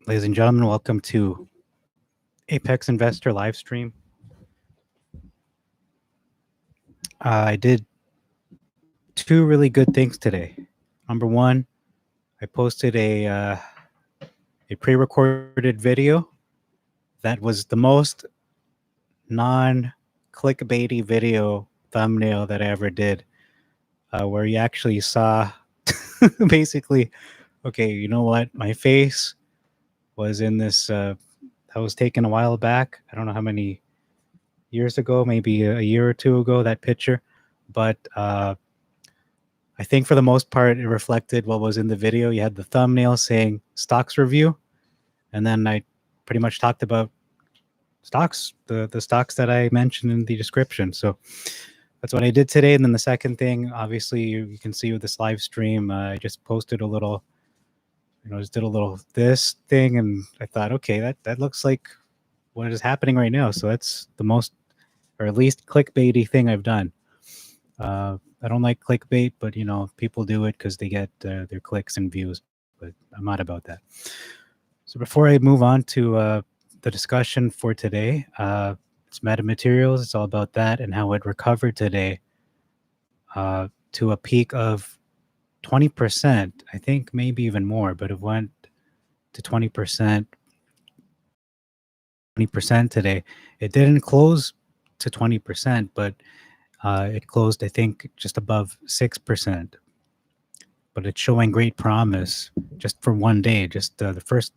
Ladies and gentlemen, welcome to Apex Investor live stream. I did two really good things today. Number one, I posted a pre-recorded video that was the most non-clickbaity video thumbnail that I ever did, where you actually saw basically, okay, you know what? My face was in this. That was taken a while back. I don't know how many years ago, maybe a year or two ago, that picture. But I think for the most part, it reflected what was in the video. You had the thumbnail saying stocks review. And then I pretty much talked about stocks, the stocks that I mentioned in the description. So that's what I did today. And then the second thing, obviously, you can see with this live stream, I just posted a little, just did a little this thing. And I thought, okay, that looks like what is happening right now. So that's the most, or at least clickbaity thing I've done. I don't like clickbait, but people do it because they get their clicks and views. But I'm not about that. So before I move on to the discussion for today, it's MetaMaterials. It's all about that and how it recovered today to a peak of 20%. I think maybe even more, but it went to 20%. 20% today. It didn't close to 20%, but it closed, I think, just above 6%. But it's showing great promise just for one day, just the first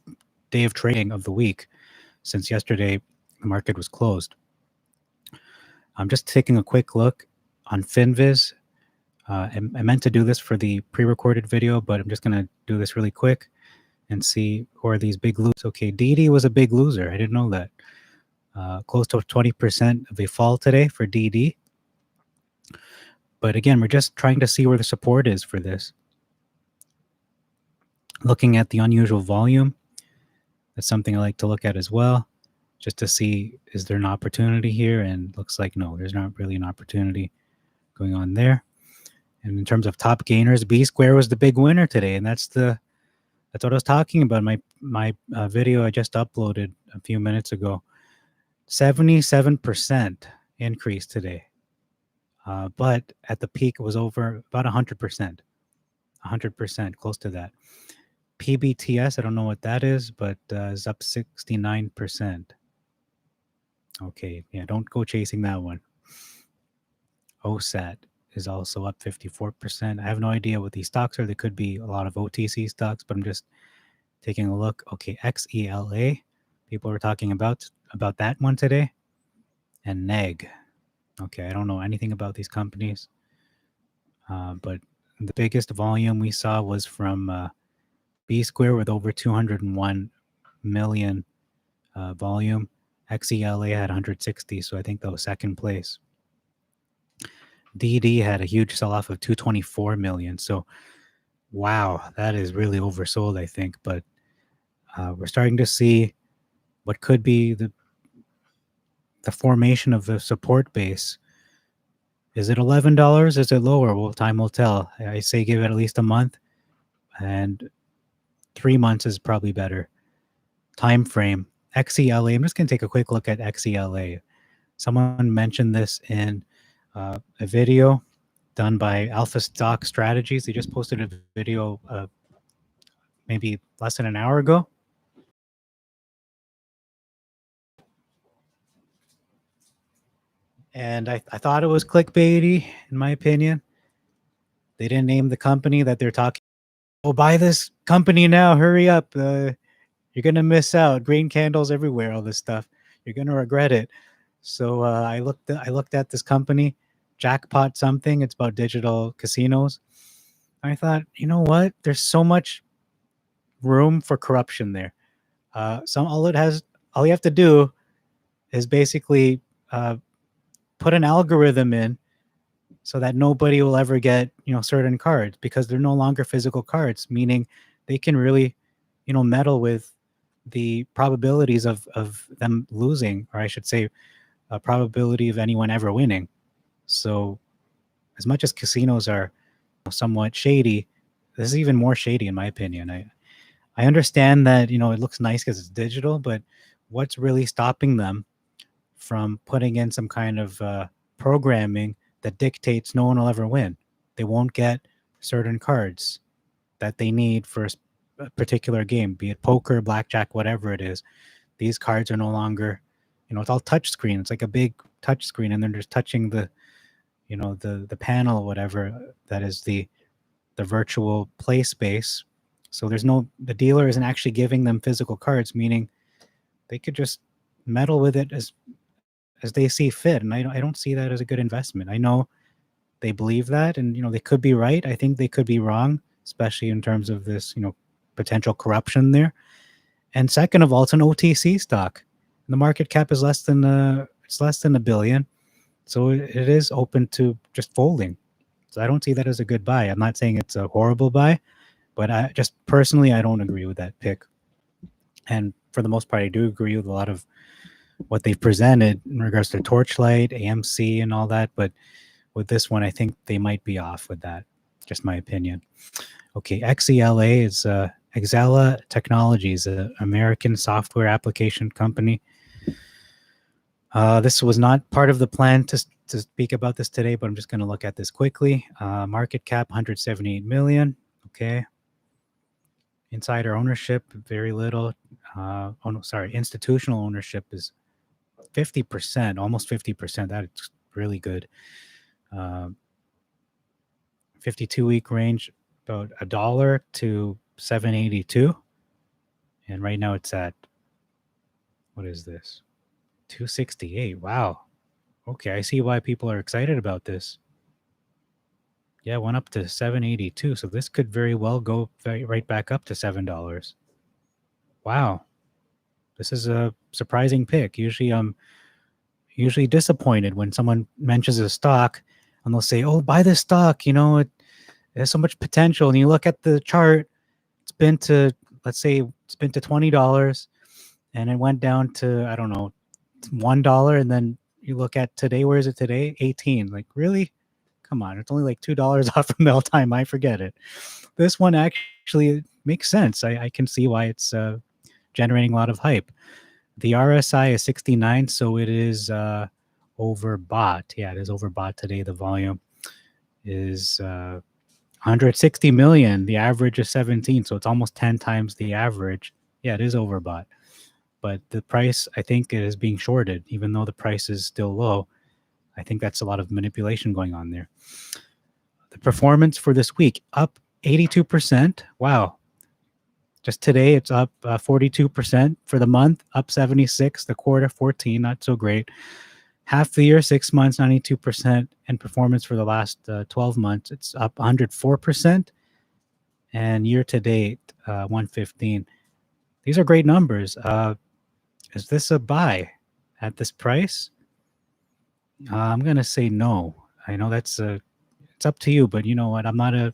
day of trading of the week since yesterday the market was closed. I'm just taking a quick look on FinViz. I meant to do this for the pre-recorded video, but I'm just going to do this really quick and see who are these big losers. Okay, DD was a big loser. I didn't know that. Close to 20% of a fall today for DD. But again, we're just trying to see where the support is for this. Looking at the unusual volume, that's something I like to look at as well, just to see, is there an opportunity here? And looks like no, there's not really an opportunity going on there. And in terms of top gainers, B Square was the big winner today, and that's what I was talking about. My video I just uploaded a few minutes ago. 77% increase today, but at the peak it was over about 100%, 100%, close to that. PBTS, I don't know what that is, but is up 69%. Okay, yeah, don't go chasing that one. OSAT is also up 54%. I have no idea what these stocks are. They could be a lot of OTC stocks, but I'm just taking a look. Okay, XELA, people were talking about that one today. And NEG. Okay, I don't know anything about these companies, but the biggest volume we saw was from B Square with over 201 million volume. XELA had 160, so I think that was second place. DD had a huge sell-off of 224 million. So, wow, that is really oversold, I think. But we're starting to see what could be the formation of the support base. Is it $11? Is it lower? Well, time will tell. I say give it at least a month, and 3 months is probably better. Time frame. XELA. I'm just going to take a quick look at XELA. Someone mentioned this in a video done by Alpha Stock Strategies. They just posted a video maybe less than an hour ago. And I thought it was clickbaity, in my opinion. They didn't name the company that they're talking. Oh, buy this company now. Hurry up. You're going to miss out. Green candles everywhere, all this stuff. You're going to regret it. So I looked at this company, Jackpot something. It's about digital casinos. I thought, you know what? There's so much room for corruption there. All you have to do is basically put an algorithm in so that nobody will ever get, certain cards, because they're no longer physical cards, meaning they can really, meddle with the probabilities of them losing, or I should say a probability of anyone ever winning. So as much as casinos are somewhat shady, this is even more shady in my opinion. I understand that, it looks nice because it's digital, but what's really stopping them from putting in some kind of programming that dictates no one will ever win? They won't get certain cards that they need for a particular game, be it poker, blackjack, whatever it is. These cards are no longer, it's all touch screen. It's like a big touch screen, and they're just touching the, the panel or whatever that is the virtual play space. So the dealer isn't actually giving them physical cards, meaning they could just meddle with it as they see fit. And I don't see that as a good investment. I know they believe that, and they could be right. I think they could be wrong, especially in terms of this, potential corruption there. And second of all, it's an OTC stock. The market cap is less than $1 billion, so it is open to just folding. So I don't see that as a good buy. I'm not saying it's a horrible buy, but I just personally, I don't agree with that pick. And for the most part, I do agree with a lot of what they've presented in regards to Torchlight, AMC, and all that. But with this one, I think they might be off with that. Just my opinion. Okay, XELA is Exela Technologies, an American software application company. This was not part of the plan to speak about this today, but I'm just going to look at this quickly. Market cap 178 million. Okay. Insider ownership, very little. Institutional ownership is 50%, almost 50%. That's really good. 52-week range, about $1 to $7.82. And right now it's at, what is this? $2.68. Wow. Okay, I see why people are excited about this. Yeah, went up to $7.82. So this could very well go right back up to $7. Wow. This is a surprising pick. Usually I'm disappointed when someone mentions a stock and they'll say, "Oh, buy this stock, it has so much potential." And you look at the chart, it's been to $20 and it went down to, I don't know, $1. And then you look at today, where is it today? 18. Like, really? Come on, it's only like $2 off from the all-time high. Forget it. This one actually makes sense. I can see why it's generating a lot of hype. The RSI is 69, so it is overbought. Yeah, it is overbought today. The volume is 160 million. The average is 17, so it's almost 10 times the average. Yeah, it is overbought. But the price, I think, it is being shorted, even though the price is still low. I think that's a lot of manipulation going on there. The performance for this week, up 82%. Wow. Just today, it's up 42%. For the month, up 76%. The quarter, 14%. Not so great. Half the year, 6 months, 92%. And performance for the last 12 months, it's up 104%. And year to date, 115%. These are great numbers. Is this a buy at this price? I'm going to say no. I know it's up to you, but you know what? I'm not I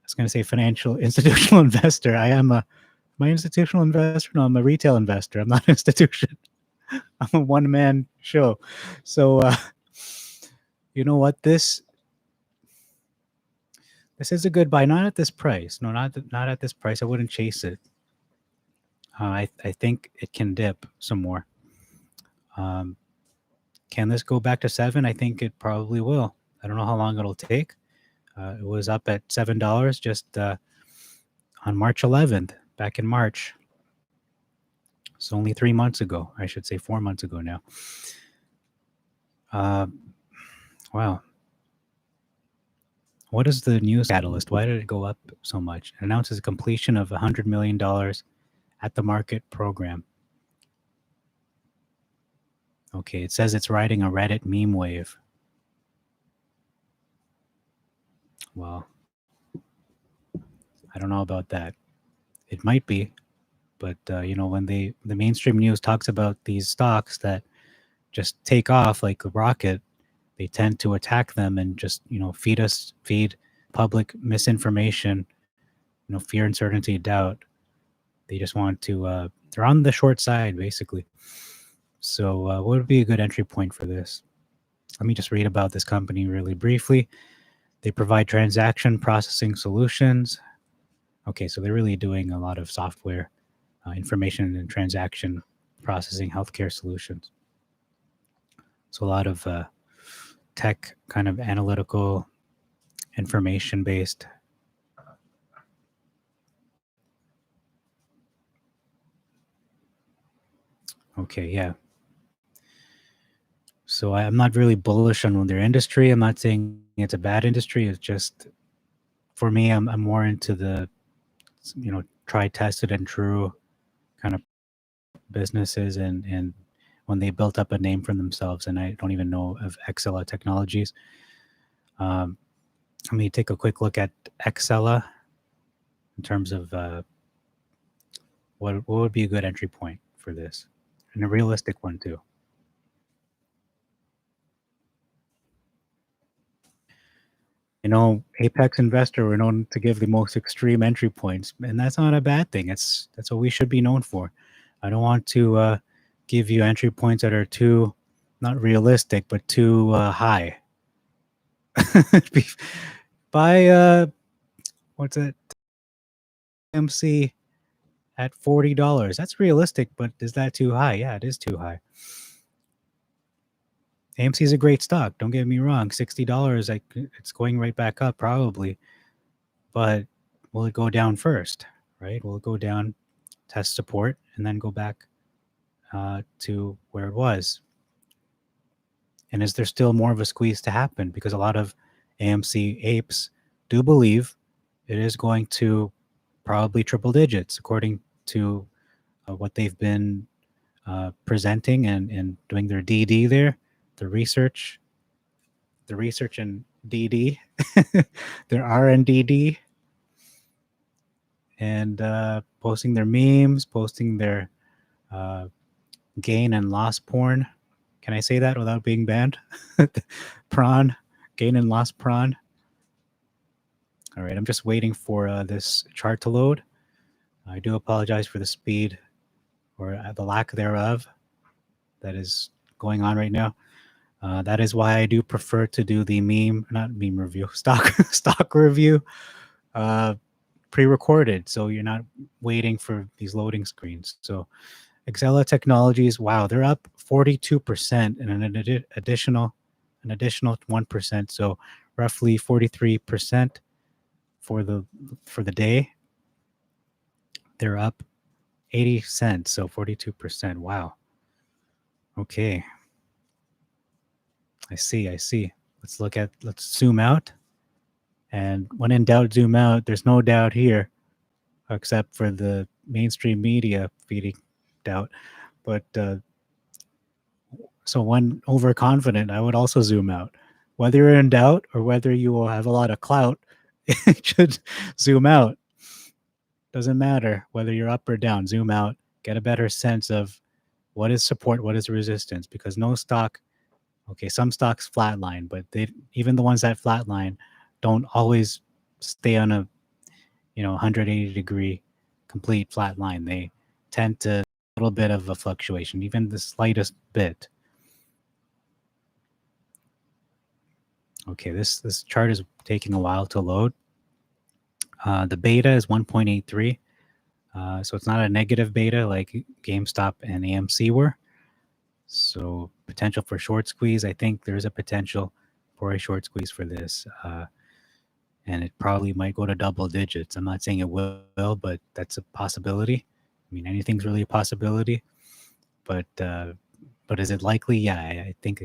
was going to say financial institutional investor. Am I institutional investor? No, I'm a retail investor. I'm not an institution. I'm a one-man show. So, you know what? This is a good buy. Not at this price. No, not at this price. I wouldn't chase it. I think it can dip some more. Can this go back to 7? I think it probably will. I don't know how long it'll take. It was up at $7 just on March 11th, back in March. So only 3 months ago. I should say 4 months ago now. Wow. What is the news catalyst? Why did it go up so much? It announces completion of $100 million at the market program. Okay, it says it's riding a Reddit meme wave. Well, I don't know about that. It might be, but when the mainstream news talks about these stocks that just take off like a rocket, they tend to attack them and just feed public misinformation, fear, uncertainty, doubt. They just want to. They're on the short side basically. So, what would be a good entry point for this? Let me just read about this company really briefly. They provide transaction processing solutions. Okay, so they're really doing a lot of software, information and transaction processing, healthcare solutions. So a lot of tech, kind of analytical, information based. Okay, yeah. So I'm not really bullish on their industry. I'm not saying it's a bad industry. It's just for me, I'm more into the try tested and true kind of businesses, and when they built up a name for themselves. And I don't even know of Excella Technologies. Um, Let me take a quick look at Excella in terms of what would be a good entry point for this, and a realistic one too. Apex Investor, we're known to give the most extreme entry points, and that's not a bad thing. That's what we should be known for. I don't want to give you entry points that are too not realistic, but too high. Buy what's it? MC at $40. That's realistic, but is that too high? Yeah, it is too high. AMC is a great stock. Don't get me wrong. $60, it's going right back up probably, but will it go down first? Right? Will it go down, test support, and then go back to where it was? And is there still more of a squeeze to happen? Because a lot of AMC apes do believe it is going to probably triple digits, according to what they've been presenting and doing their DD there, the research and DD, their R&DD, and posting their memes, posting their gain and loss porn. Can I say that without being banned? Prawn, gain and loss prawn. All right, I'm just waiting for this chart to load. I do apologize for the speed or the lack thereof that is going on right now. That is why I do prefer to do the not meme review, stock review, pre-recorded, so you're not waiting for these loading screens. So Excella Technologies, wow, they're up 42% and an additional 1%, so roughly 43% for the day. They're up 80 cents, so 42%. Wow. Okay. I see. Let's zoom out. And when in doubt, zoom out. There's no doubt here, except for the mainstream media feeding doubt. But so when overconfident, I would also zoom out. Whether you're in doubt or whether you will have a lot of clout, it should zoom out. Doesn't matter whether you're up or down, zoom out, get a better sense of what is support, what is resistance, because no stock, okay, some stocks flatline, but even the ones that flatline don't always stay on a 180-degree complete flat line. They tend to a little bit of a fluctuation, even the slightest bit. Okay, this chart is taking a while to load. The beta is 1.83, so it's not a negative beta like GameStop and AMC were. So potential for short squeeze. I think there's a potential for a short squeeze for this, and it probably might go to double digits. I'm not saying it will, but that's a possibility. I mean, anything's really a possibility. But is it likely? Yeah, I think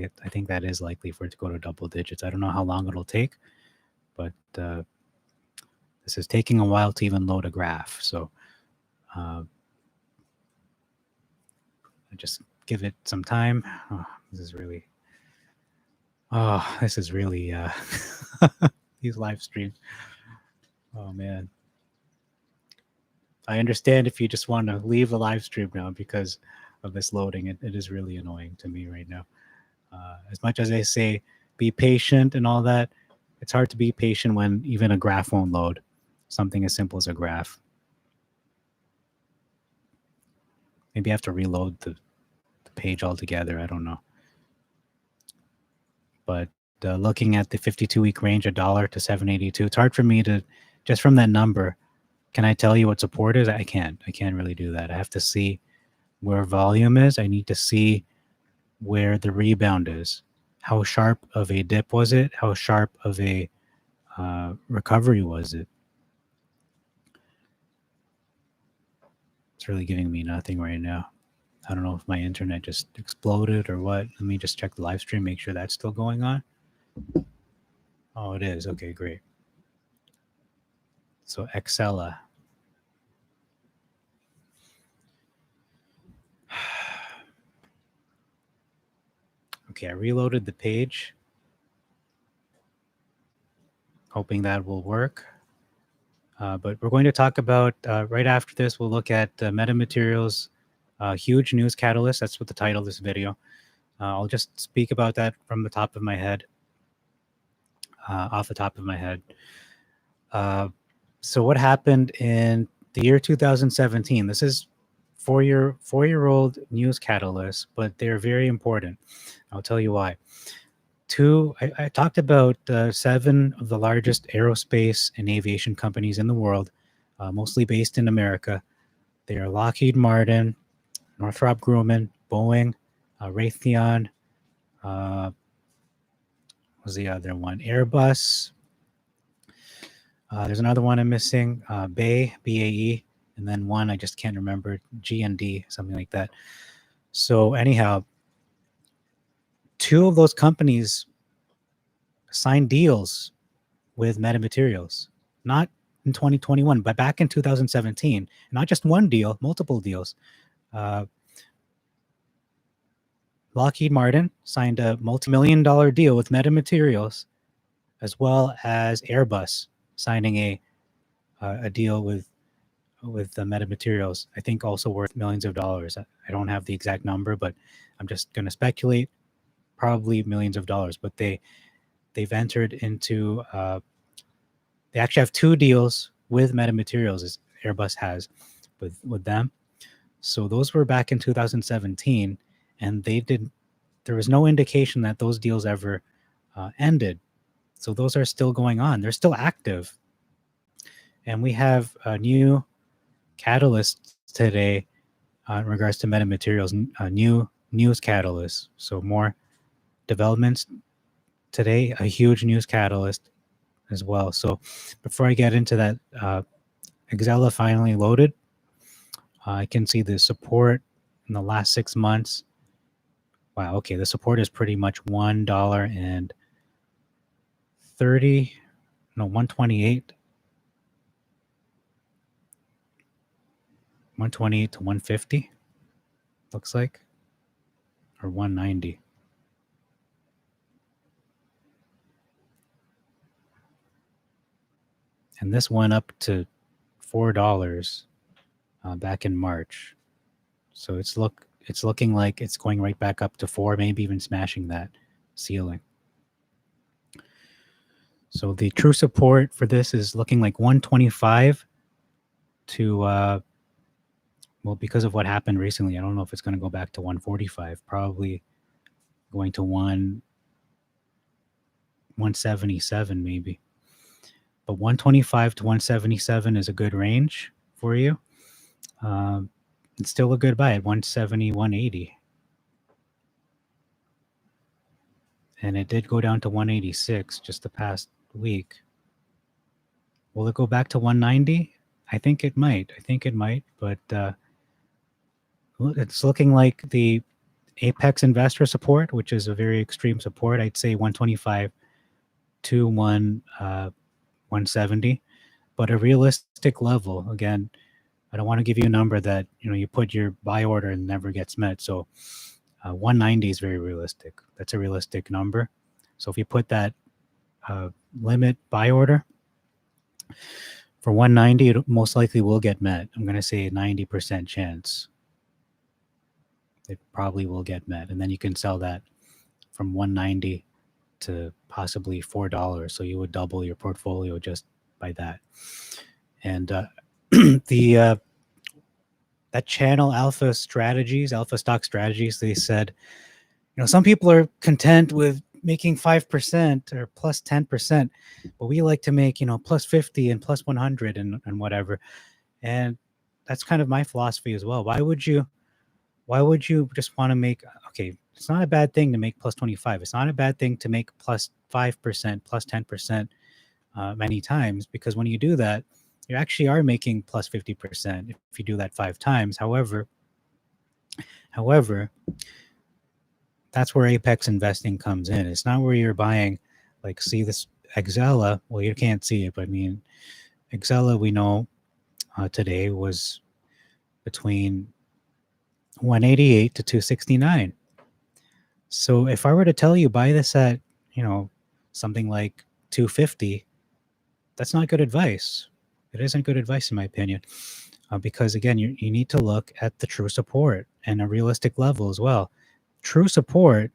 that is likely for it to go to double digits. I don't know how long it'll take, but this is taking a while to even load a graph. So I just give it some time. This is really these live streams. Oh man. I understand if you just want to leave the live stream now because of this loading. It is really annoying to me right now. As much as I say be patient and all that, it's hard to be patient when even a graph won't load. Something as simple as a graph. Maybe I have to reload the page altogether. I don't know. But looking at the 52-week range, $1 to 782, it's hard for me to, just from that number, Can I tell you what support is? I can't. I can't really do that. I have to see where volume is. I need to see where the rebound is. How sharp of a dip was it? How sharp of a recovery was it? It's really giving me nothing right now. I don't know if my internet just exploded or what. Let me just check the live stream, make sure that's still going on. Oh, it is. Okay, great. So Excella. Okay, I reloaded the page, hoping that will work. But we're going to talk about, right after this, we'll look at MetaMaterials, huge news catalyst. That's what the title of this video. I'll just speak about that from the top of my head, off the top of my head. So what happened in the year 2017? This is four-year-old news catalysts, but they're very important. I'll tell you why. I talked about 7 of the largest aerospace and aviation companies in the world, mostly based in America. They are Lockheed Martin, Northrop Grumman, Boeing, Raytheon. What was the other one? Airbus. There's another one I'm missing, BAE, B-A-E, and then one I just can't remember, G&D, something like that. So anyhow, 2 of those companies signed deals with MetaMaterials, not in 2021, but back in 2017. Not just one deal, multiple deals. Lockheed Martin signed a multi-million-dollar deal with MetaMaterials, as well as Airbus signing a deal with the MetaMaterials. I think also worth millions of dollars. I don't have the exact number, but I'm just going to speculate. Probably millions of dollars. But they've entered into. They actually have 2 deals with MetaMaterials, as Airbus has with them. So those were back in 2017, and there was no indication that those deals ever ended. So those are still going on. They're still active. And we have a new catalyst today in regards to MetaMaterials, new news catalyst. So more developments today, a huge news catalyst as well. So before I get into that, Excella finally loaded. I can see the support in the last 6 months. Wow, okay, the support is pretty much $1.30, no, 128. 128 to 150, looks like, or 190. And this went up to $4 back in March. So it's looking like it's going right back up to 4, maybe even smashing that ceiling. So the true support for this is looking like 125 to, well, because of what happened recently, I don't know if it's going to go back to 145, probably going to 177 maybe. But 125 to 177 is a good range for you. It's still a good buy at 170, 180. And it did go down to 186 just the past week. Will it go back to 190? I think it might. But it's looking like the apex investor support, which is a very extreme support. I'd say 125 to 170. But a realistic level, again, I don't want to give you a number that you put your buy order and never gets met. So 190 is very realistic. That's a realistic number. So if you put that limit buy order for 190, it most likely will get met. I'm going to say a 90% chance. It probably will get met. And then you can sell that from 190 to possibly $4. So you would double your portfolio just by that. And that channel Alpha Stock Strategies, they said, some people are content with making 5% or plus 10%, but we like to make, plus 50 and plus 100 and whatever. And that's kind of my philosophy as well. Why would you just want to make, okay, it's not a bad thing to make plus 25. It's not a bad thing to make plus 5%, plus 10% many times, because when you do that, you actually are making plus 50% if you do that 5 times. However, that's where apex investing comes in. It's not where you're buying, like, see this Exela. Well, you can't see it, but I mean, Exela, we know today was between 188 to 269. So if I were to tell you buy this at, something like 250, that's not good advice. It isn't good advice in my opinion, because again, you need to look at the true support and a realistic level as well. True support,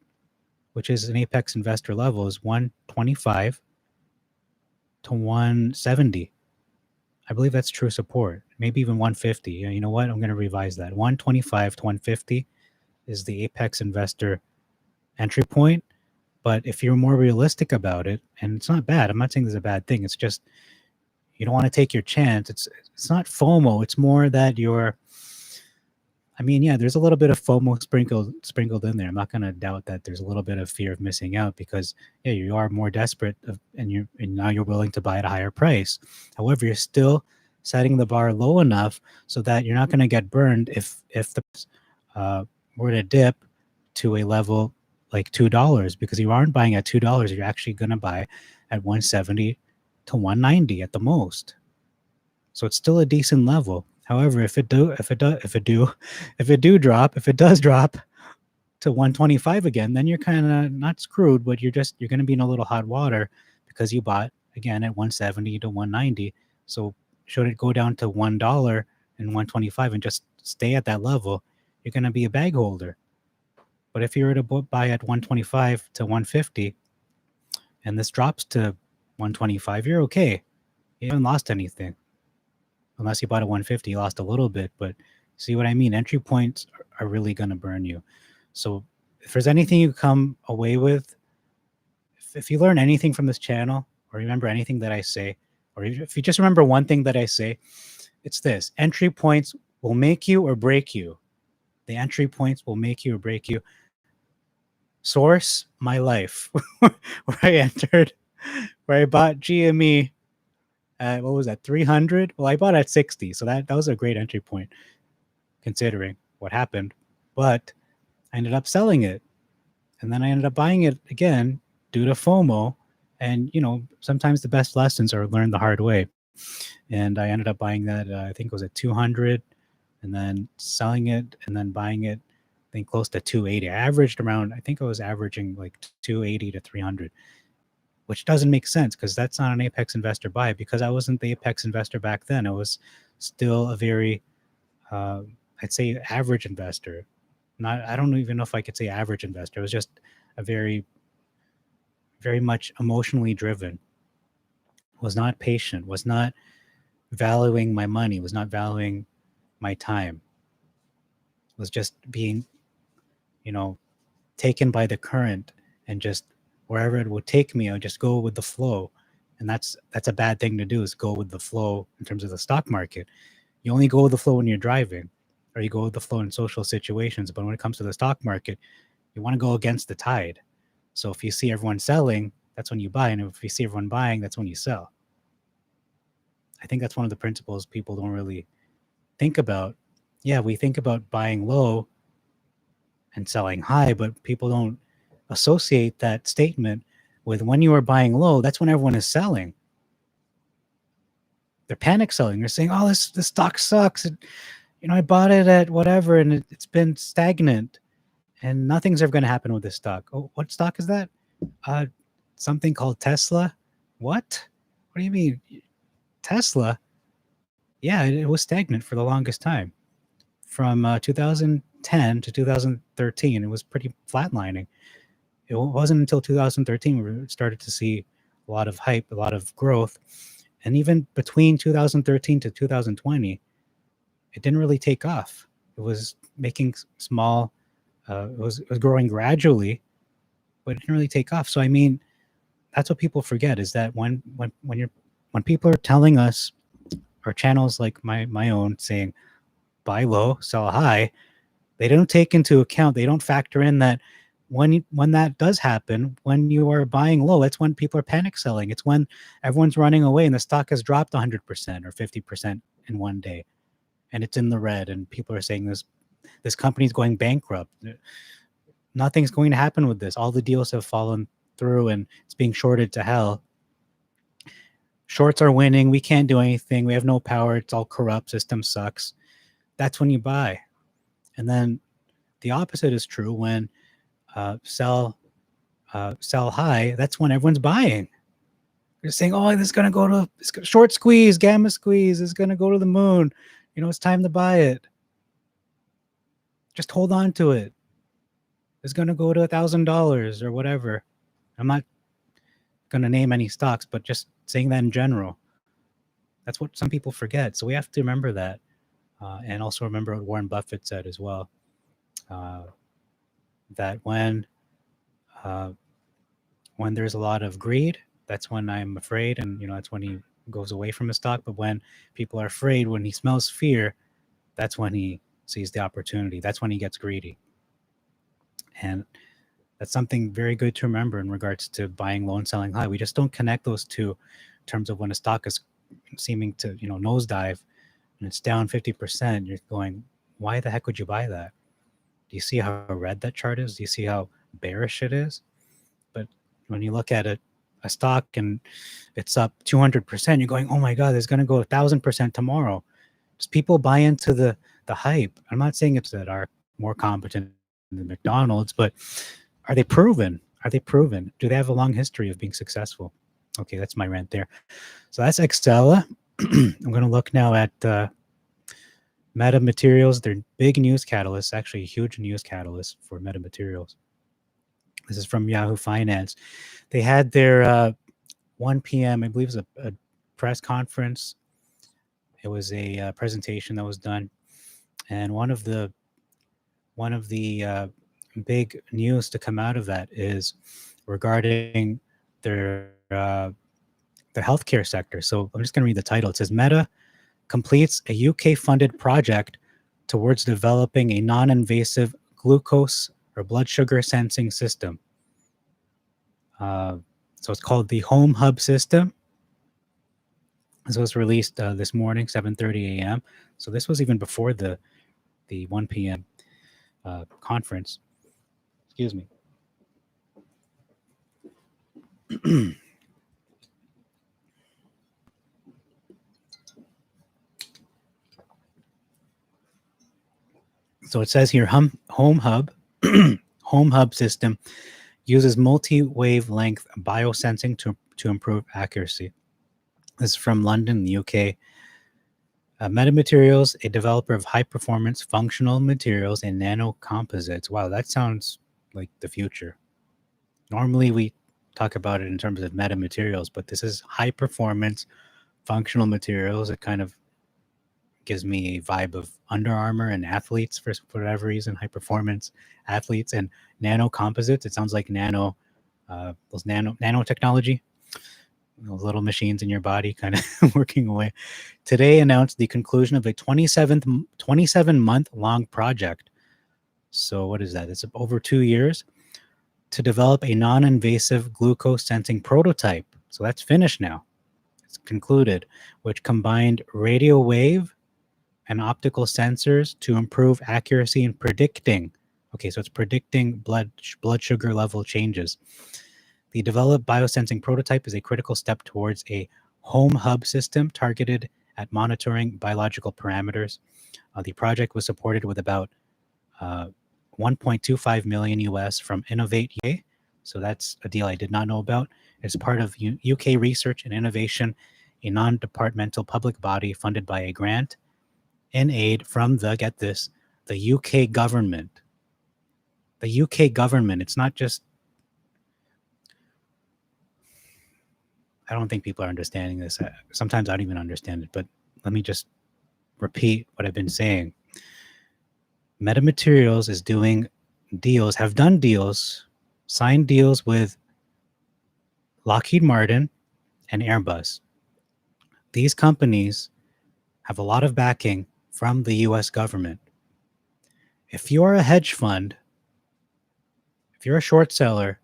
which is an apex investor level, is 125 to 170. I believe that's true support. Maybe even 150. You know what? I'm going to revise that. 125 to 150 is the apex investor entry point. But if you're more realistic about it, and it's not bad, I'm not saying this is a bad thing. It's just you don't want to take your chance. It's not FOMO. It's more that yeah, there's a little bit of FOMO sprinkled in there. I'm not going to doubt that there's a little bit of fear of missing out, because yeah, you are more desperate and now you're willing to buy at a higher price. However, you're still setting the bar low enough so that you're not going to get burned if the were to dip to a level like $2, because you aren't buying at $2. You're actually going to buy at 170 to 190 at the most. So it's still a decent level. However, if it does drop to 125 again, then you're kind of not screwed, but you're going to be in a little hot water, because you bought again at 170 to 190. So should it go down to $1 and 125 and just stay at that level, you're going to be a bag holder. But if you were to buy at 125 to 150 and this drops to 125, you're okay. You haven't lost anything. Unless you bought at 150, you lost a little bit, but see what I mean? Entry points are really going to burn you. So if there's anything you come away with, if you learn anything from this channel, or remember anything that I say, or if you just remember one thing that I say, it's this: entry points will make you or break you. The entry points will make you or break you. Source, my life, where I bought GME at, what was that, 300? Well, I bought at 60, so that was a great entry point considering what happened. But I ended up selling it, and then I ended up buying it again due to FOMO. And sometimes the best lessons are learned the hard way. And I ended up buying that, I think it was at 200, and then selling it, and then buying it, I think, close to 280. I think I was averaging like 280 to 300, which doesn't make sense, because that's not an apex investor buy, because I wasn't the apex investor back then. I was still a very, I'd say, average investor. I don't even know if I could say average investor. It was just a very, very much emotionally driven, was not patient, was not valuing my money, was not valuing my time, was just being, taken by the current, and just wherever it would take me, I would just go with the flow. And that's a bad thing to do, is go with the flow in terms of the stock market. You only go with the flow when you're driving, or you go with the flow in social situations. But when it comes to the stock market, you want to go against the tide. So if you see everyone selling, that's when you buy. And if you see everyone buying, that's when you sell. I think that's one of the principles people don't really think about. Yeah, we think about buying low and selling high, but people don't associate that statement with when you are buying low, that's when everyone is selling. They're panic selling. They're saying, oh, this stock sucks. I bought it at whatever, and it's been stagnant, and nothing's ever going to happen with this stock. Oh, what stock is that? Something called Tesla. What do you mean? Tesla? Yeah, it was stagnant for the longest time. From 2010 to 2013, it was pretty flatlining. It wasn't until 2013 we started to see a lot of hype, a lot of growth. And even between 2013 to 2020, it didn't really take off. It was making small, it was growing gradually, but it didn't really take off. So I mean, that's what people forget is that when people are telling us, or channels like my own saying buy low, sell high, they don't take into account, they don't factor in that when that does happen, when you are buying low, it's when people are panic selling. It's when everyone's running away and the stock has dropped 100% or 50% in one day, and it's in the red, and people are saying this company's going bankrupt. Nothing's going to happen with this. All the deals have fallen through, and it's being shorted to hell. Shorts are winning. We can't do anything. We have no power. It's all corrupt. System sucks. That's when you buy. And then the opposite is true. When sell high, that's when everyone's buying. They're saying, "Oh, this is gonna go to short squeeze, gamma squeeze. It's gonna go to the moon. It's time to buy it. Just hold on to it. It's gonna go to $1,000 or whatever." I'm not gonna name any stocks, but just saying that in general. That's what some people forget. So we have to remember that, and also remember what Warren Buffett said as well. That when there's a lot of greed, that's when I'm afraid, and that's when he goes away from a stock. But when people are afraid, when he smells fear, that's when he sees the opportunity. That's when he gets greedy. And that's something very good to remember in regards to buying low and selling high. We just don't connect those two in terms of when a stock is seeming to nosedive and it's down 50%. You're going, why the heck would you buy that? Do you see how red that chart is? Do you see how bearish it is? But when you look at a stock and it's up 200%, you're going, oh my God, it's going to go 1,000% tomorrow. Just people buy into the hype. I'm not saying it's that are more competent than McDonald's, but are they proven? Are they proven? Do they have a long history of being successful? Okay, that's my rant there. So that's Excella. I'm going to look now at MetaMaterials. They're big news catalysts, actually a huge news catalyst for MetaMaterials. This is from Yahoo Finance. They had their 1 p.m., I believe it was a press conference. It was a presentation that was done. And one of the big news to come out of that is regarding their the healthcare sector. So I'm just going to read the title. It says Meta completes a UK-funded project towards developing a non-invasive glucose or blood sugar sensing system. So it's called the Home Hub system. This was released this morning, 7:30 a.m. So this was even before the 1 p.m. Conference. Excuse me. So it says here, Home Hub, Home Hub system uses multi-wavelength biosensing to improve accuracy. This is from London, the UK. MetaMaterials, a developer of high-performance functional materials and nanocomposites. Wow, that sounds like the future. Normally, we talk about it in terms of metamaterials, but this is high-performance functional materials. It kind of gives me a vibe of Under Armour and athletes for whatever reason, high-performance athletes, and nanocomposites. It sounds like those nanotechnology. Those little machines in your body kind of working away. Today announced the conclusion of a 27-month long project. So what is that? It's over 2 years to develop a non-invasive glucose sensing prototype. So that's finished now. It's concluded, which combined radio wave and optical sensors to improve accuracy in predicting. Okay, so it's predicting blood sugar level changes. The developed biosensing prototype is a critical step towards a home hub system targeted at monitoring biological parameters. The project was supported with about 1.25 million US from Innovate UK. So that's a deal I did not know about. It's part of UK Research and Innovation, a non-departmental public body funded by a grant and aid from get this, the UK government. The UK government. It's not just, I don't think people are understanding this. Sometimes I don't even understand it, but let me just repeat what I've been saying. MetaMaterials is doing deals, have done deals signed deals with Lockheed Martin and Airbus. These companies have a lot of backing from the US government. If you're a hedge fund, if you're a short seller,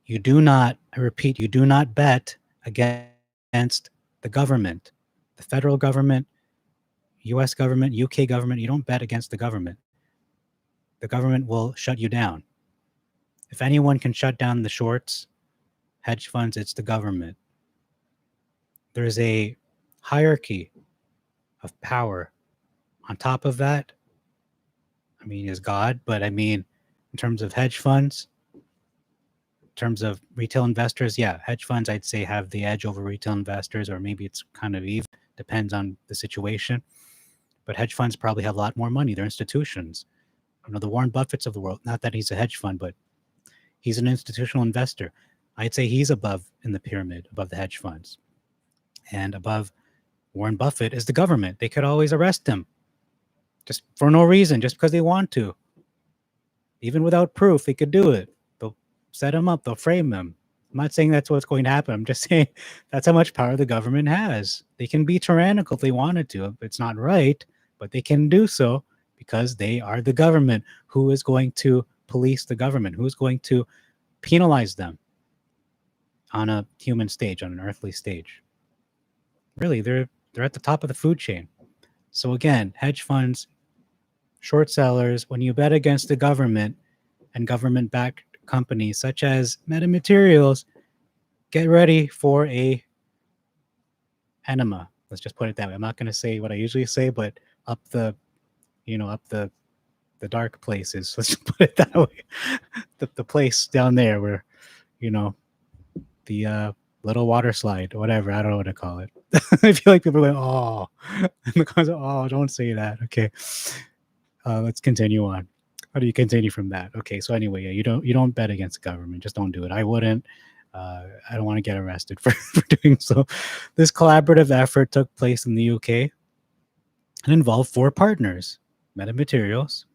you do not, I repeat, you do not bet against the government, the federal government, US government, UK government. You don't bet against the government. The government will shut you down. If anyone can shut down the shorts, hedge funds, it's the government. There's a hierarchy of power. On top of that, I mean, is God, but I mean, in terms of hedge funds, in terms of retail investors, yeah, hedge funds, I'd say, have the edge over retail investors, or maybe it's kind of even, depends on the situation. But hedge funds probably have a lot more money. They're institutions. You know, the Warren Buffetts of the world, not that he's a hedge fund, but he's an institutional investor. I'd say he's above in the pyramid, above the hedge funds. And above Warren Buffett is the government. They could always arrest him just for no reason, just because they want to. Even without proof, they could do it. They'll set him up, they'll frame him. I'm not saying that's what's going to happen. I'm just saying that's how much power the government has. They can be tyrannical if they wanted to. It's not right, but they can do so because they are the government. Who is going to police the government? Who's going to penalize them on a human stage, on an earthly stage? Really, they're at the top of the food chain. So again, hedge funds, short sellers, when you bet against the government and government-backed companies such as MetaMaterials, get ready for a enema. Let's just put it that way. I'm not going to say what I usually say, but up the dark places. Let's just put it that way. The place down there where, the little water slide or whatever. I don't know what to call it. I feel like people are going, oh, and the cons, oh, don't say that. Okay. Let's continue on. How do you continue from that? Okay, so anyway, yeah, you don't bet against the government. Just don't do it. I wouldn't. I don't want to get arrested for doing so. This collaborative effort took place in the UK and involved 4 partners: MetaMaterials,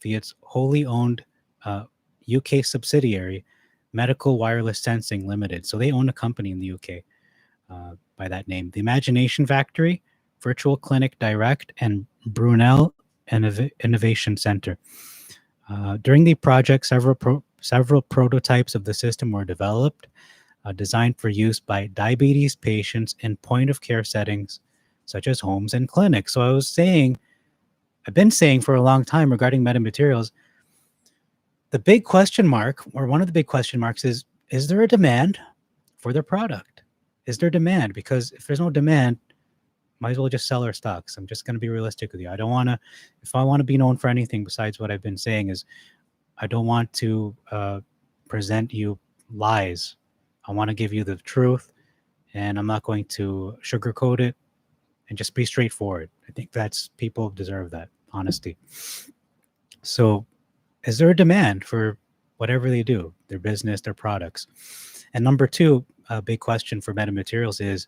via its wholly owned UK subsidiary, Medical Wireless Sensing Limited. So they own a company in the UK by that name. The Imagination Factory, Virtual Clinic Direct, and Brunel Innovation Center. During the project, several prototypes of the system were developed, designed for use by diabetes patients in point-of-care settings, such as homes and clinics. So I've been saying for a long time regarding MetaMaterials, the big question mark, or one of the big question marks, is there a demand for their product? Is there demand? Because if there's no demand, might as well just sell our stocks. I'm just going to be realistic with you. I don't want to, if I want to be known for anything besides what I've been saying, is I don't want to present you lies. I want to give you the truth, and I'm not going to sugarcoat it and just be straightforward. I think people deserve that honesty. So is there a demand for whatever they do, their business, their products? And number 2, a big question for MetaMaterials is,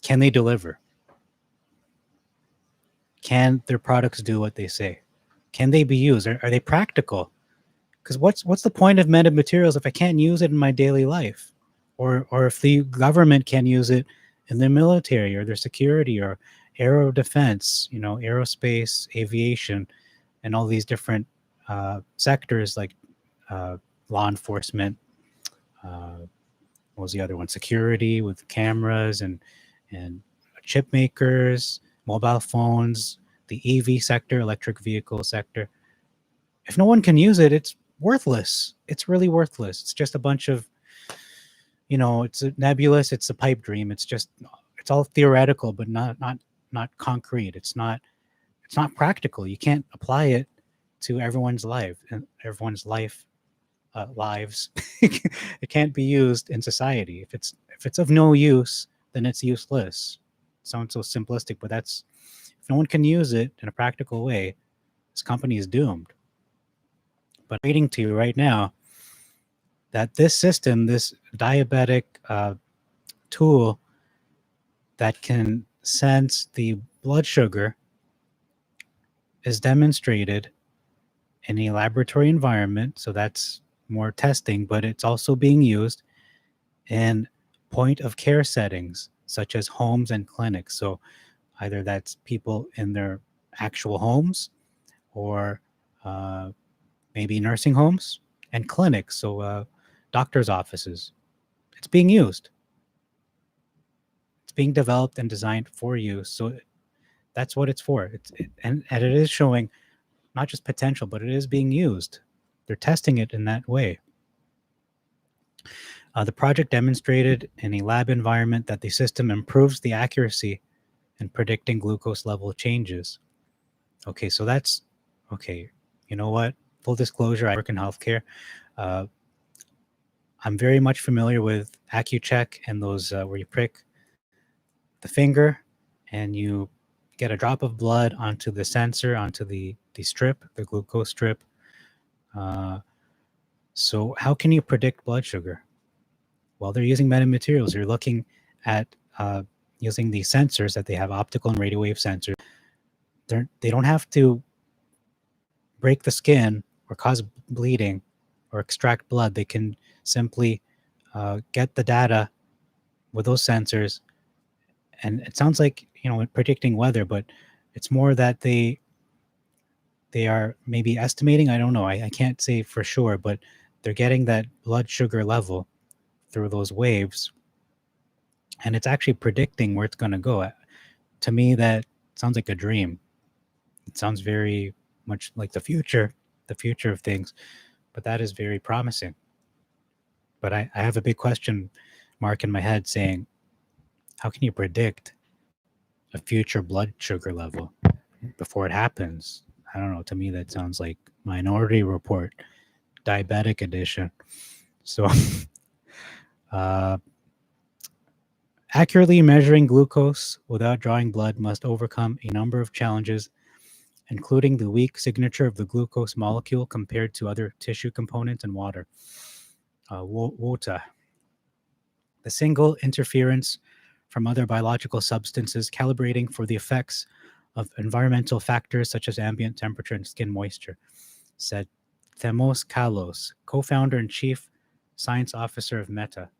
can they deliver? Can their products do what they say? Can they be used? Are they practical? Because what's the point of MetaMaterials if I can't use it in my daily life? Or if the government can use it in their military or their security or aero defense, aerospace, aviation, and all these different sectors like law enforcement, what was the other one? Security with cameras and chip makers, mobile phones, the EV sector, electric vehicle sector. If no one can use it, it's worthless. It's really worthless. It's just a bunch of, it's a nebulous. It's a pipe dream. It's all theoretical, but not concrete. It's not practical. You can't apply it to everyone's life and everyone's lives. It can't be used in society. If it's of no use, then it's useless. It sounds so simplistic, but if no one can use it in a practical way, this company is doomed. But I'm reading to you right now that this system, this diabetic tool that can sense the blood sugar, is demonstrated in a laboratory environment. So that's more testing, but it's also being used in point of care settings, such as homes and clinics. So either that's people in their actual homes or uh, maybe nursing homes and clinics. So doctors' offices. It's being used. It's being developed and designed for use. So that's what it's for. And it is showing not just potential, but it is being used. They're testing it in that way. The project demonstrated in a lab environment that the system improves the accuracy in predicting glucose level changes. Okay, so that's okay. You know what? Full disclosure, I work in healthcare. Uh, I'm very much familiar with AccuCheck and those where you prick the finger and you get a drop of blood onto the sensor, onto the strip, the glucose strip. Uh, so how can you predict blood sugar? Well, they're using metamaterials. You're looking at using the sensors that they have, optical and radio wave sensors. They don't have to break the skin or cause bleeding or extract blood. They can simply get the data with those sensors. And it sounds like, predicting weather, but it's more that they are maybe estimating. I don't know. I can't say for sure, but they're getting that blood sugar level through those waves, and it's actually predicting where it's going to go. To me, that sounds like a dream. It sounds very much like the future of things, but that is very promising. But I have a big question mark in my head saying, how can you predict a future blood sugar level before it happens? I don't know. To me, that sounds like Minority Report, diabetic edition. So, uh, accurately measuring glucose without drawing blood must overcome a number of challenges, including the weak signature of the glucose molecule compared to other tissue components and water. Water. The single interference from other biological substances, calibrating for the effects of environmental factors such as ambient temperature and skin moisture, said Themos Kalos, co-founder and chief science officer of Meta.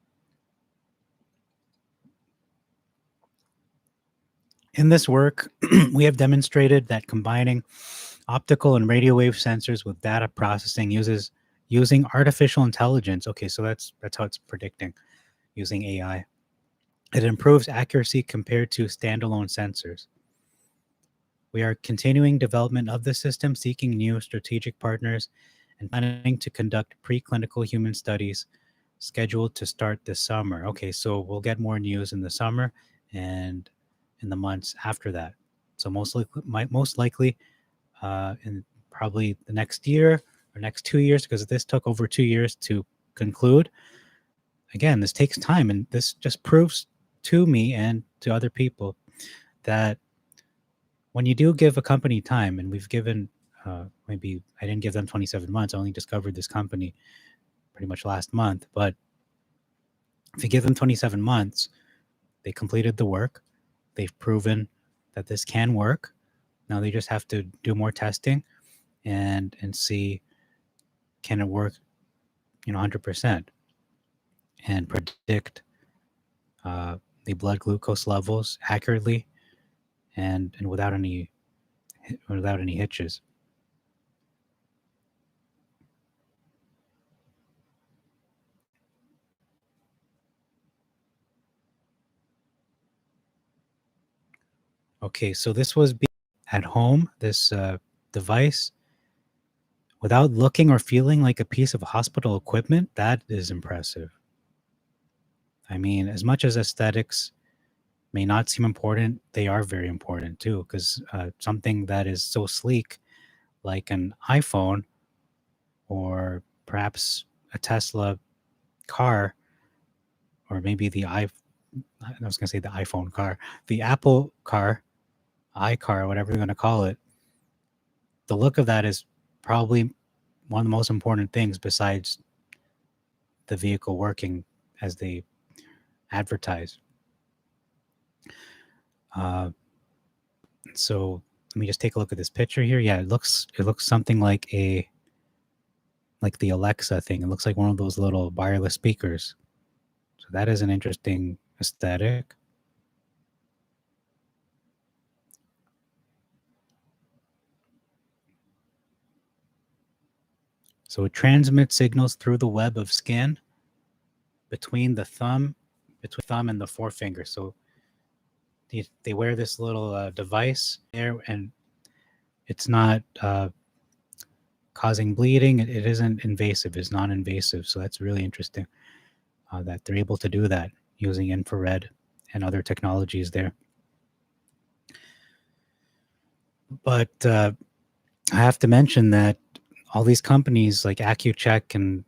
In this work, we have demonstrated that combining optical and radio wave sensors with data processing using artificial intelligence. Okay, so that's how it's predicting using AI. It improves accuracy compared to standalone sensors. We are continuing development of the system, seeking new strategic partners, and planning to conduct preclinical human studies scheduled to start this summer. Okay, so we'll get more news in the summer and in the months after that. So most likely in probably the next year or next 2 years, because this took over 2 years to conclude. Again, this takes time, and this just proves to me and to other people that when you do give a company time, and we've given maybe I didn't give them 27 months, I only discovered this company pretty much last month, but if you give them 27 months, they completed the work, they've proven that this can work. Now they just have to do more testing and see, can it work 100%, and predict the blood glucose levels accurately and without any hitches. Okay, so this was at home, this device, without looking or feeling like a piece of hospital equipment. That is impressive. I mean, as much as aesthetics may not seem important, they are very important too, because something that is so sleek, like an iPhone or perhaps a Tesla car, or maybe I was going to say the iPhone car, the Apple car, iCar, whatever you're going to call it. The look of that is probably one of the most important things besides the vehicle working as they advertise. So me just take a look at this picture here. Yeah, it looks something like the Alexa thing. It looks like one of those little wireless speakers. So that is an interesting aesthetic. So it transmits signals through the web of skin between the thumb and the forefinger. So they wear this little device there, and it's not causing bleeding. It isn't invasive. It's non-invasive. So that's really interesting that they're able to do that using infrared and other technologies there. But I have to mention that all these companies like AccuCheck and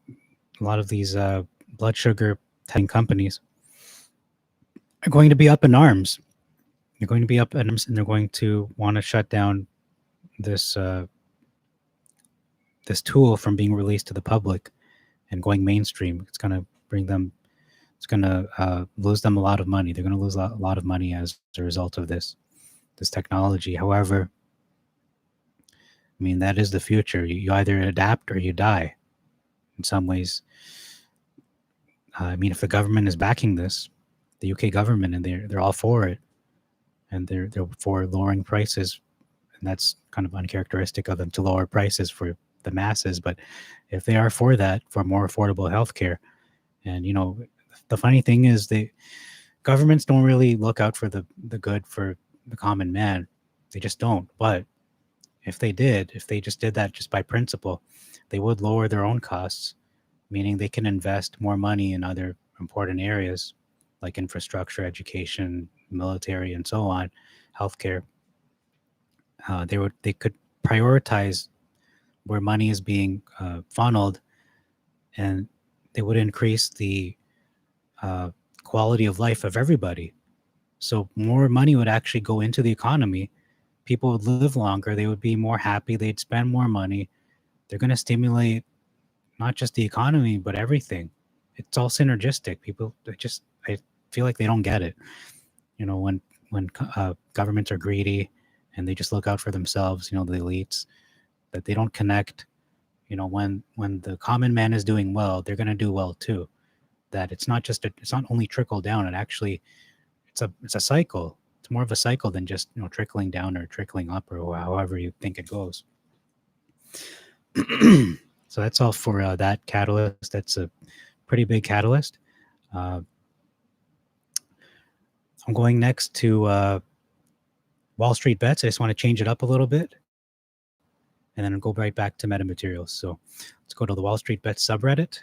a lot of these blood sugar testing companies are going to be up in arms. They're going to be up in arms, and they're going to want to shut down this this tool from being released to the public and going mainstream. It's going to bring them. It's going to lose them a lot of money. They're going to lose a lot of money as a result of this technology. However, I mean, that is the future. You either adapt or you die. In some ways, I mean, if the government is backing this, the UK government, and they're all for it, and they're for lowering prices, and that's kind of uncharacteristic of them to lower prices for the masses. But if they are for that, for more affordable healthcare, and the funny thing is, governments don't really look out for the good for the common man. They just don't. But if they just did that just by principle, they would lower their own costs, meaning they can invest more money in other important areas like infrastructure, education, military, and so on, healthcare. They could prioritize where money is being funneled, and they would increase the quality of life of everybody. So more money would actually go into the economy. People would live longer. They would be more happy. They'd spend more money. They're going to stimulate not just the economy, but everything. It's all synergistic. People, I feel like they don't get it. When governments are greedy and they just look out for themselves, the elites, that they don't connect. When the common man is doing well, they're going to do well too. That it's not only trickle down. It actually, it's a cycle. It's more of a cycle than just trickling down or trickling up or however you think it goes. So that's all for that catalyst. That's a pretty big catalyst. I'm going next to WallStreetBets. I just want to change it up a little bit, and then go right back to MetaMaterials. So let's go to the WallStreetBets subreddit.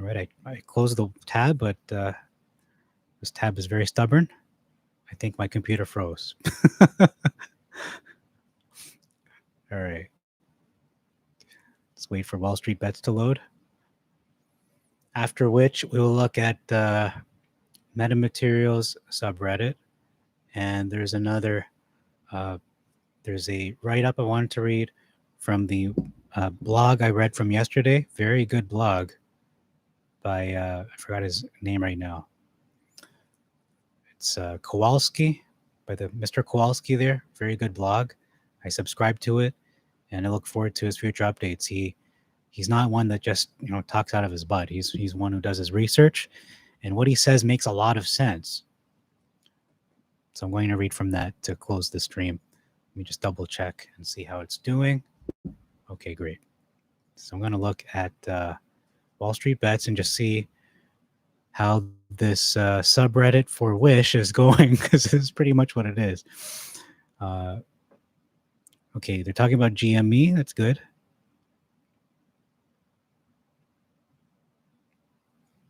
All right, I closed the tab, but this tab is very stubborn. I think my computer froze. All right. Let's wait for WallStreetBets to load. After which, we will look at MetaMaterials subreddit. And there's another, there's a write-up I wanted to read from the blog I read from yesterday. Very good blog by, I forgot his name right now. It's Kowalski, by the Mr. Kowalski there. Very good blog. I subscribe to it, and I look forward to his future updates. He's not one that just talks out of his butt. He's one who does his research, and what he says makes a lot of sense. So I'm going to read from that to close the stream. Let me just double check and see how it's doing. Okay, great. So I'm going to look at WallStreetBets and just see how this subreddit for Wish is going, because it's pretty much what it is. Okay, they're talking about GME. That's good.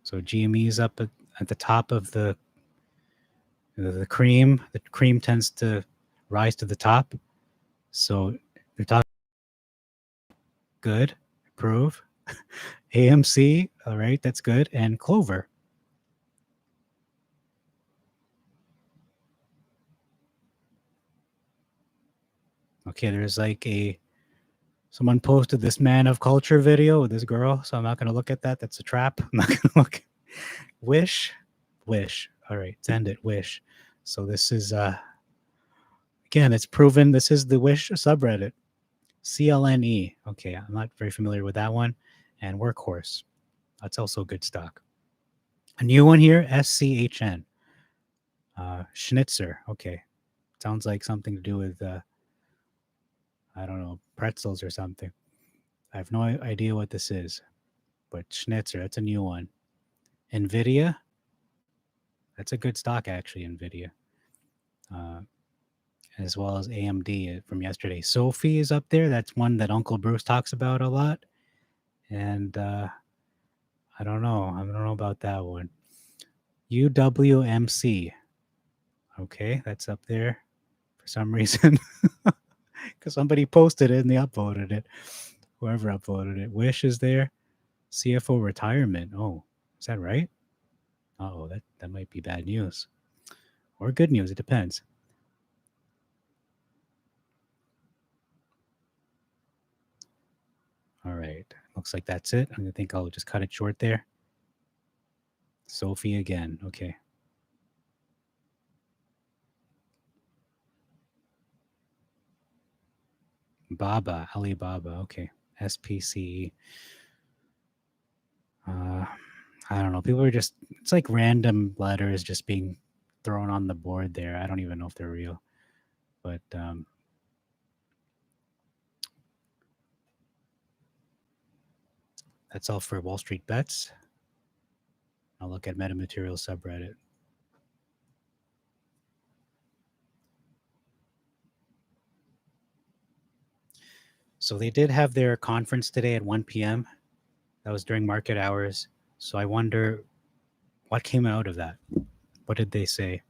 So GME is up at the top of the cream. The cream tends to rise to the top. So they're talking good, approve. AMC, all right, that's good. And Clover. Okay, there's like someone posted this man of culture video with this girl, so I'm not going to look at that. That's a trap. I'm not going to look. Wish. All right, send it. Wish. So this is I Again, it's proven this is the Wish subreddit. CLNE. Okay, I'm not very familiar with that one. And Workhorse. That's also good stock. A new one here, SCHN. Schnitzer. Okay. Sounds like something to do with, I don't know, pretzels or something. I have no idea what this is. But Schnitzer, that's a new one. NVIDIA. That's a good stock, actually, NVIDIA. As well as AMD from yesterday. Sophie is up there. That's one that Uncle Bruce talks about a lot. And I don't know. I don't know about that one. UWMC. Okay, that's up there for some reason. Because somebody posted it and they upvoted it. Whoever upvoted it. Wish is there. CFO retirement. Oh, is that right? Oh, that might be bad news. Or good news. It depends. All right. Looks like that's it. I think I'll just cut it short there. Sophie again. Okay. Baba, Alibaba. Okay. SPCE. I don't know. People are just, it's like random letters just being thrown on the board there. I don't even know if they're real. But that's all for Wall Street Bets. I'll look at MetaMaterials subreddit. So they did have their conference today at 1 p.m. That was during market hours. So I wonder what came out of that. What did they say?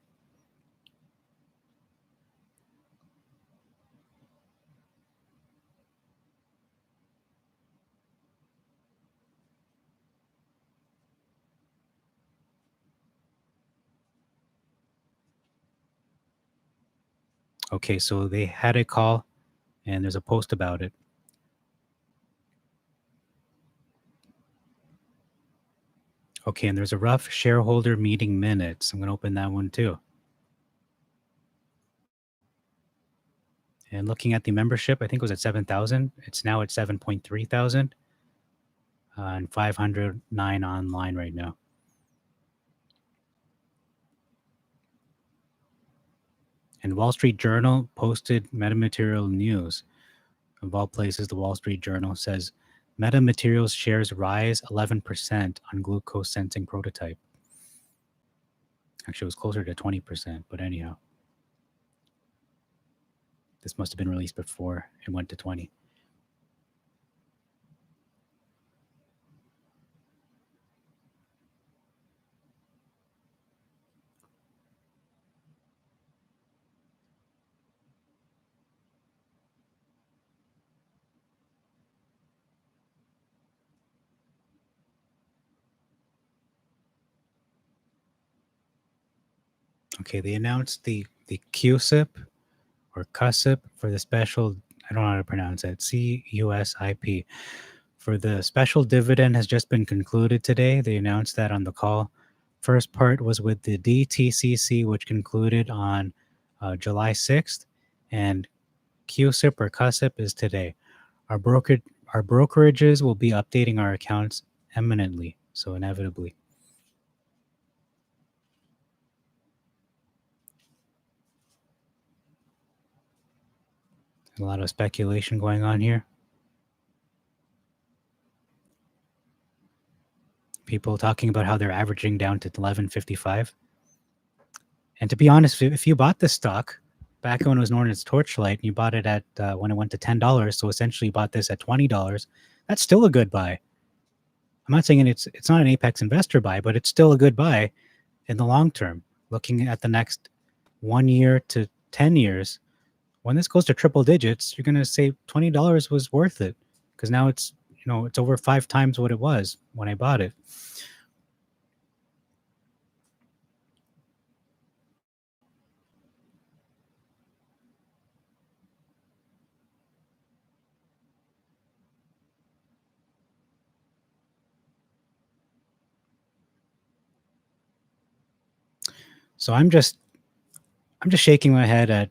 Okay, so they had a call and there's a post about it. Okay, and there's a rough shareholder meeting minutes. I'm going to open that one too. And looking at the membership, I think it was at 7,000. It's now at 7.3 thousand. And 509 online right now. And Wall Street Journal posted MetaMaterial news. Of all places, the Wall Street Journal says MetaMaterials shares rise 11% on glucose sensing prototype. Actually, it was closer to 20%, but anyhow. This must have been released before it went to 20. Okay, they announced the QSIP or CUSIP for the special, I don't know how to pronounce it, CUSIP. For the special dividend has just been concluded today. They announced that on the call. First part was with the DTCC, which concluded on July 6th, and QSIP or CUSIP is today. Our brokerages will be updating our accounts imminently, so inevitably. A lot of speculation going on here. People talking about how they're averaging down to 11.55. And to be honest, if you bought this stock back when it was known as Torchlight, and you bought it at when it went to $10, so essentially you bought this at $20, that's still a good buy. I'm not saying it's not an Apex investor buy, but it's still a good buy in the long term. Looking at the next 1 year to 10 years, when this goes to triple digits, you're going to say $20 was worth it because now it's it's over 5 times what it was when I bought it. So I'm just shaking my head at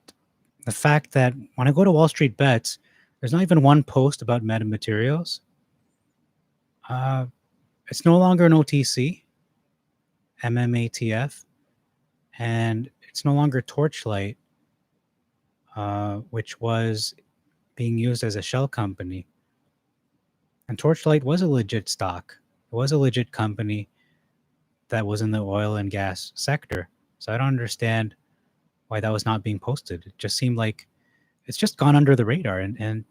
The fact that when I go to Wall Street Bets, there's not even one post about MetaMaterials. Uh, it's no longer an OTC, MMATF, and it's no longer Torchlight, which was being used as a shell company. And Torchlight was a legit stock. It was a legit company that was in the oil and gas sector. So I don't understand why that was not being posted. It just seemed like it's just gone under the radar. And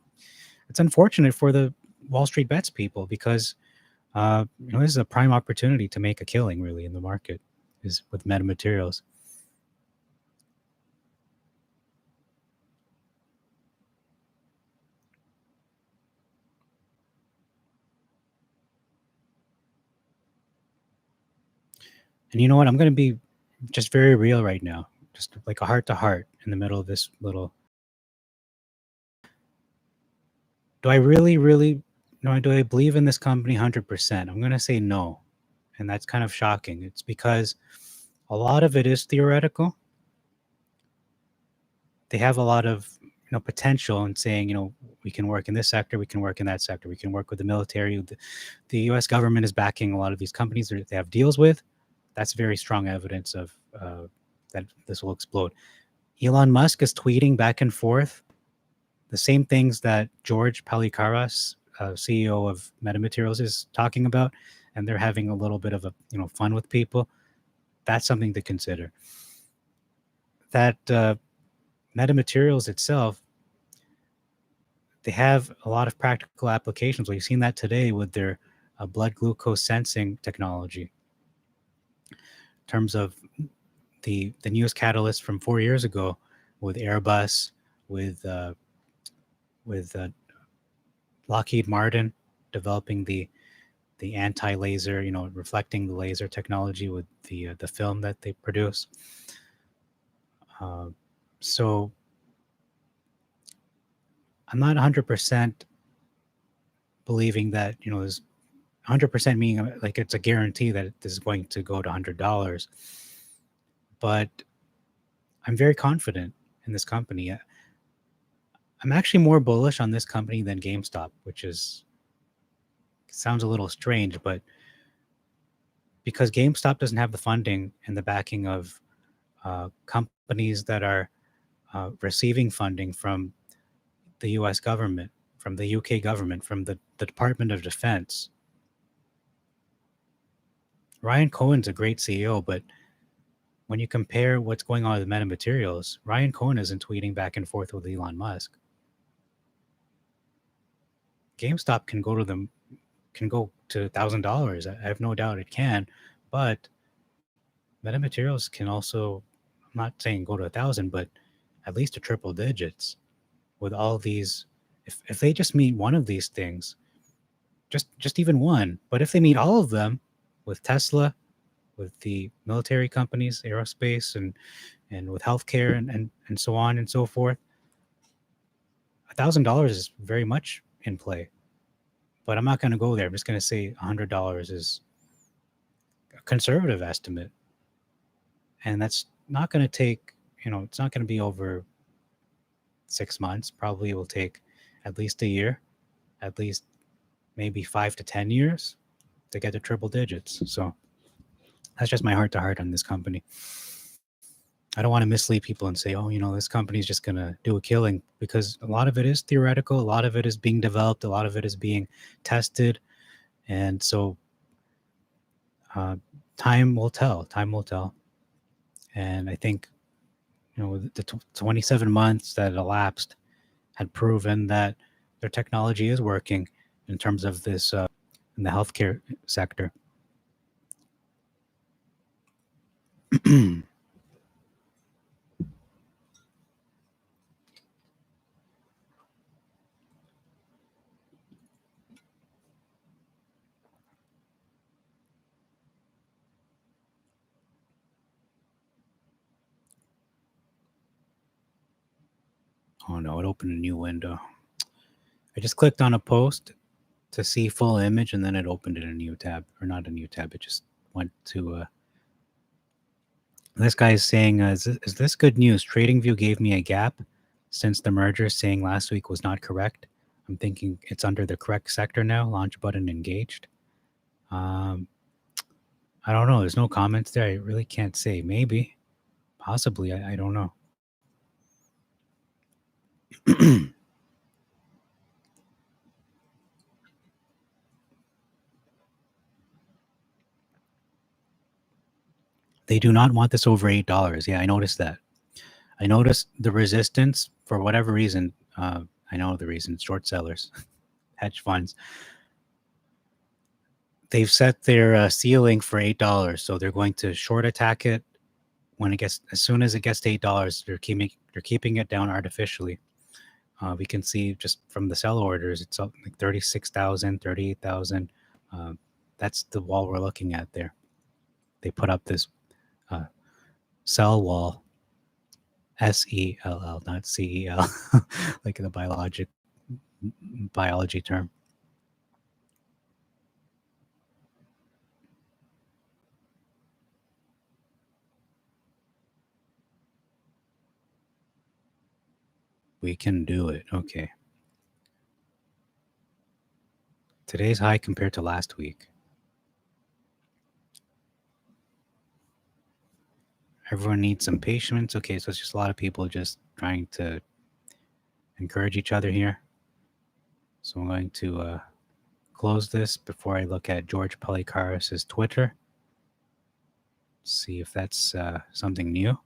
it's unfortunate for the Wall Street Bets people because this is a prime opportunity to make a killing really in the market is with MetaMaterials. And you know what? I'm going to be just very real right now, just like a heart to heart in the middle of this little. Do I really, really, no, do I believe in this company 100%? I'm going to say no. And that's kind of shocking. It's because a lot of it is theoretical. They have a lot of potential in saying, we can work in this sector, we can work in that sector, we can work with the military. The U.S. government is backing a lot of these companies that they have deals with. That's very strong evidence of that this will explode. Elon Musk is tweeting back and forth the same things that George Palikaras, CEO of MetaMaterials, is talking about, and they're having a little bit of a fun with people. That's something to consider. That MetaMaterials itself, they have a lot of practical applications. We've seen that today with their blood glucose sensing technology. In terms of the news catalyst from 4 years ago with Airbus, with Lockheed Martin developing the anti-laser, reflecting the laser technology with the film that they produce. So I'm not 100% believing that is 100% meaning like it's a guarantee that this is going to go to $100, but I'm very confident in this company. I'm actually more bullish on this company than GameStop, which sounds a little strange, but because GameStop doesn't have the funding and the backing of companies that are receiving funding from the U.S. government, from the UK government, from the Department of Defense. Ryan Cohen's a great CEO, but when you compare what's going on with MetaMaterials, Ryan Cohen isn't tweeting back and forth with Elon Musk. GameStop can go to $1,000. I have no doubt it can, but MetaMaterials can also, I'm not saying go to 1,000, but at least to triple digits with all these. If they just meet one of these things, just even one, but if they meet all of them with Tesla, with the military companies, aerospace, and with healthcare and so on and so forth, $1,000 is very much in play. But I'm not going to go there. I'm just going to say $100 is a conservative estimate, and that's not going to take. It's not going to be over 6 months. Probably it will take at least a year, at least maybe 5 to 10 years to get to triple digits. So that's just my heart to heart on this company. I don't want to mislead people and say, oh, this company is just going to do a killing, because a lot of it is theoretical. A lot of it is being developed. A lot of it is being tested. And so time will tell. Time will tell. And I think, the 27 months that elapsed had proven that their technology is working in terms of this in the healthcare sector. Oh no, it opened a new window. I just clicked on a post to see full image, and then it opened in a new tab, or not a new tab. It just went to. This guy is saying, is this good news? TradingView gave me a gap. since the merger saying last week was not correct. I'm thinking it's under the correct sector now. Launch button engaged. Um, I don't know. There's no comments there. I really can't say. Maybe, possibly. I don't know. They do not want this over $8. Yeah, I noticed that. I noticed the resistance for whatever reason. I know the reason. Short sellers, hedge funds. They've set their ceiling for $8, so they're going to short attack it when it gets, as soon as it gets to $8. They're keeping it down artificially. We can see just from the sell orders, it's up like 36,000, 38,000. That's the wall we're looking at there. They put up this sell wall, SELL, not CEL, like the biology term. We can do it. Okay. Today's high compared to last week. Everyone needs some patience. Okay, so it's just a lot of people just trying to encourage each other here. So I'm going to close this before I look at George Pelikaris' Twitter. See if that's something new.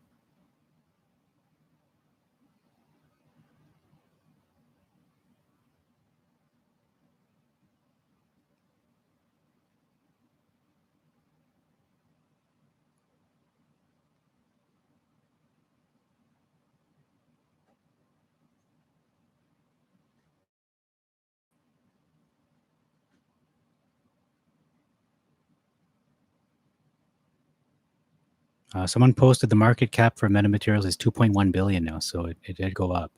Someone posted the market cap for MetaMaterials is 2.1 billion now, so it did go up.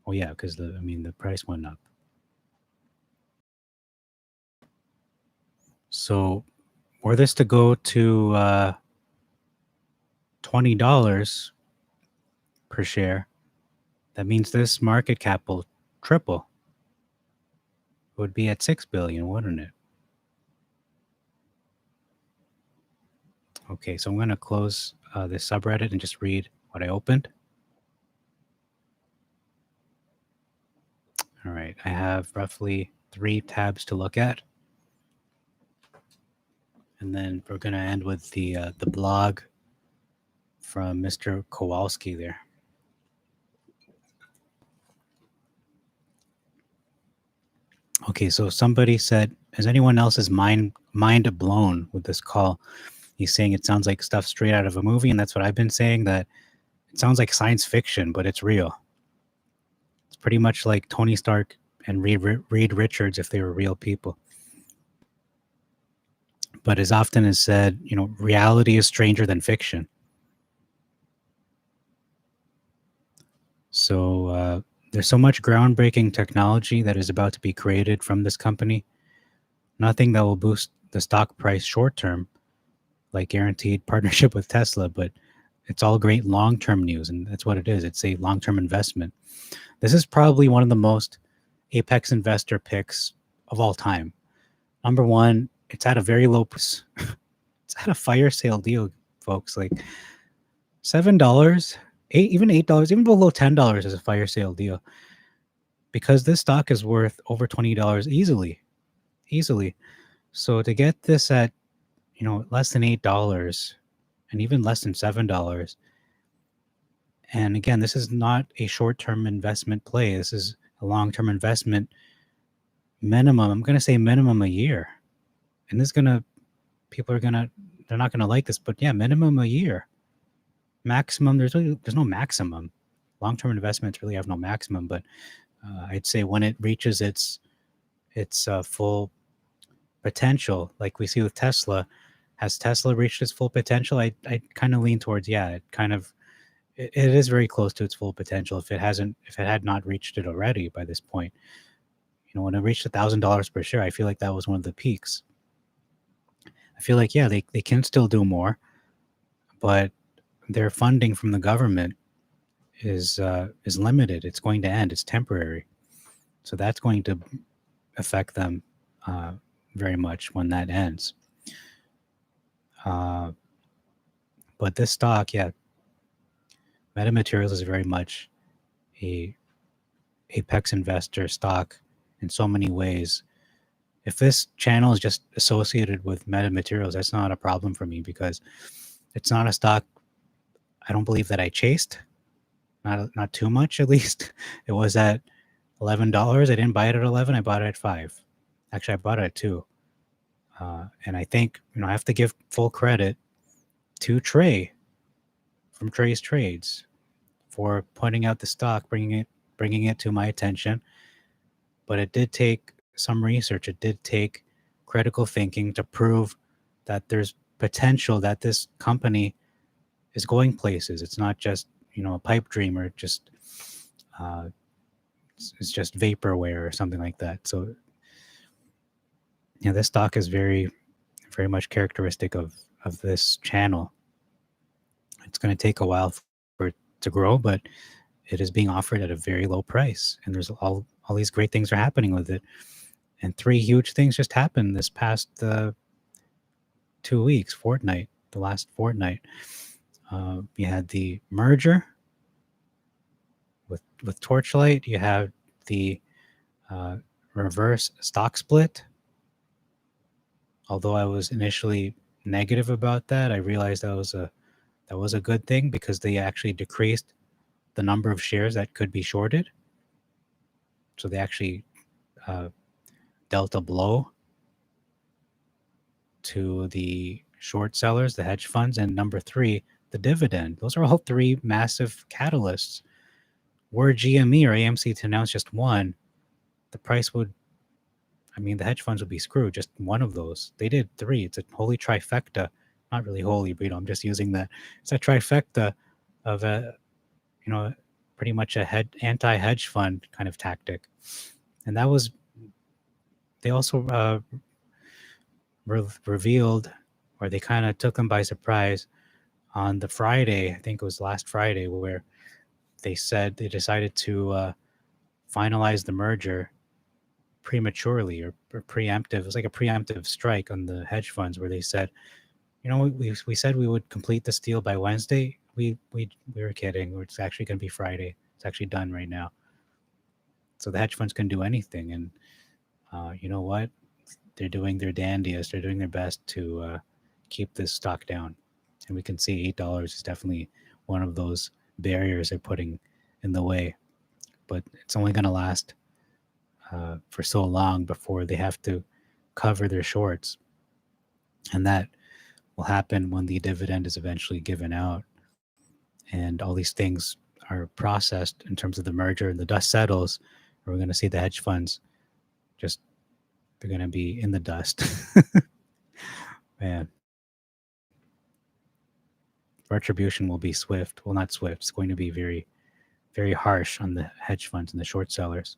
Oh yeah, because the price went up. So were this to go to $20 per share, that means this market cap will triple. It would be at 6 billion, wouldn't it? Okay, so I'm going to close this subreddit and just read what I opened. All right, I have roughly 3 tabs to look at. And then we're going to end with the blog from Mr. Kowalski there. Okay, so somebody said, is anyone else's mind blown with this call? He's saying it sounds like stuff straight out of a movie, and that's what I've been saying, that it sounds like science fiction, but it's real. It's pretty much like Tony Stark and Reed Richards if they were real people. But as often is said, reality is stranger than fiction. So there's so much groundbreaking technology that is about to be created from this company. Nothing that will boost the stock price short term, like guaranteed partnership with Tesla, but it's all great long-term news, and that's what it is. It's a long-term investment. This is probably one of the most apex investor picks of all time. Number one, it's at a very low, it's at a fire sale deal, folks. Like $7, even $8, even below $10 is a fire sale deal, because this stock is worth over $20 easily. So to get this at less than $8 and even less than $7, and again, this is not a short-term investment play. This is a long-term investment. Minimum, I'm going to say minimum a year. And this is going to, they're not going to like this, but yeah, minimum a year. Maximum, there's no maximum. Long-term investments really have no maximum, but I'd say when it reaches its full potential, like we see with Tesla, has Tesla reached its full potential? I kind of lean towards, yeah, it is very close to its full potential if it had not reached it already by this point. When it reached $1,000 per share, I feel like that was one of the peaks. I feel like, yeah, they can still do more, but their funding from the government is limited. It's going to end. It's temporary. So that's going to affect them very much when that ends. But this stock, yeah, MetaMaterials is very much a apex investor stock in so many ways. If this channel is just associated with MetaMaterials, that's not a problem for me because it's not a stock I don't believe that I chased. Not too much, at least. It was at $11. I didn't buy it at 11. I bought it at 5. Actually, I bought it at 2. And I think, I have to give full credit to Trey from Trey's Trades for pointing out the stock, bringing it to my attention. But it did take some research. It did take critical thinking to prove that there's potential that this company is going places. It's not just, a pipe dream or just it's just vaporware or something like that. So this stock is very, very much characteristic of this channel. It's going to take a while for it to grow, but it is being offered at a very low price, and there's all these great things are happening with it. And 3 huge things just happened this past 2 weeks, the last fortnight. You had the merger with Torchlight. You have the reverse stock split. Although I was initially negative about that, I realized that was a good thing because they actually decreased the number of shares that could be shorted. So they actually dealt a blow to the short sellers, the hedge funds, and number 3, the dividend. Those are all 3 massive catalysts. Were GME or AMC to announce just one, the price would, the hedge funds would be screwed. Just one of those. They did 3. It's a holy trifecta. Not really holy, but I'm just using that. It's a trifecta of pretty much a anti-hedge fund kind of tactic. And that was, they also revealed, or they kind of took them by surprise on the Friday, I think it was last Friday, where they said they decided to finalize the merger prematurely or preemptive. It was like a preemptive strike on the hedge funds where they said, we said we would complete this deal by Wednesday. We were kidding. It's actually going to be Friday. It's actually done right now. So the hedge funds can do anything. And you know what? They're doing their dandiest. They're doing their best to keep this stock down. And we can see $8 is definitely one of those barriers they're putting in the way. But it's only going to last for so long before they have to cover their shorts. And that will happen when the dividend is eventually given out and all these things are processed in terms of the merger and the dust settles. We're going to see the hedge funds they're going to be in the dust. Man. Retribution will be swift. Well, not swift. It's going to be very, very harsh on the hedge funds and the short sellers.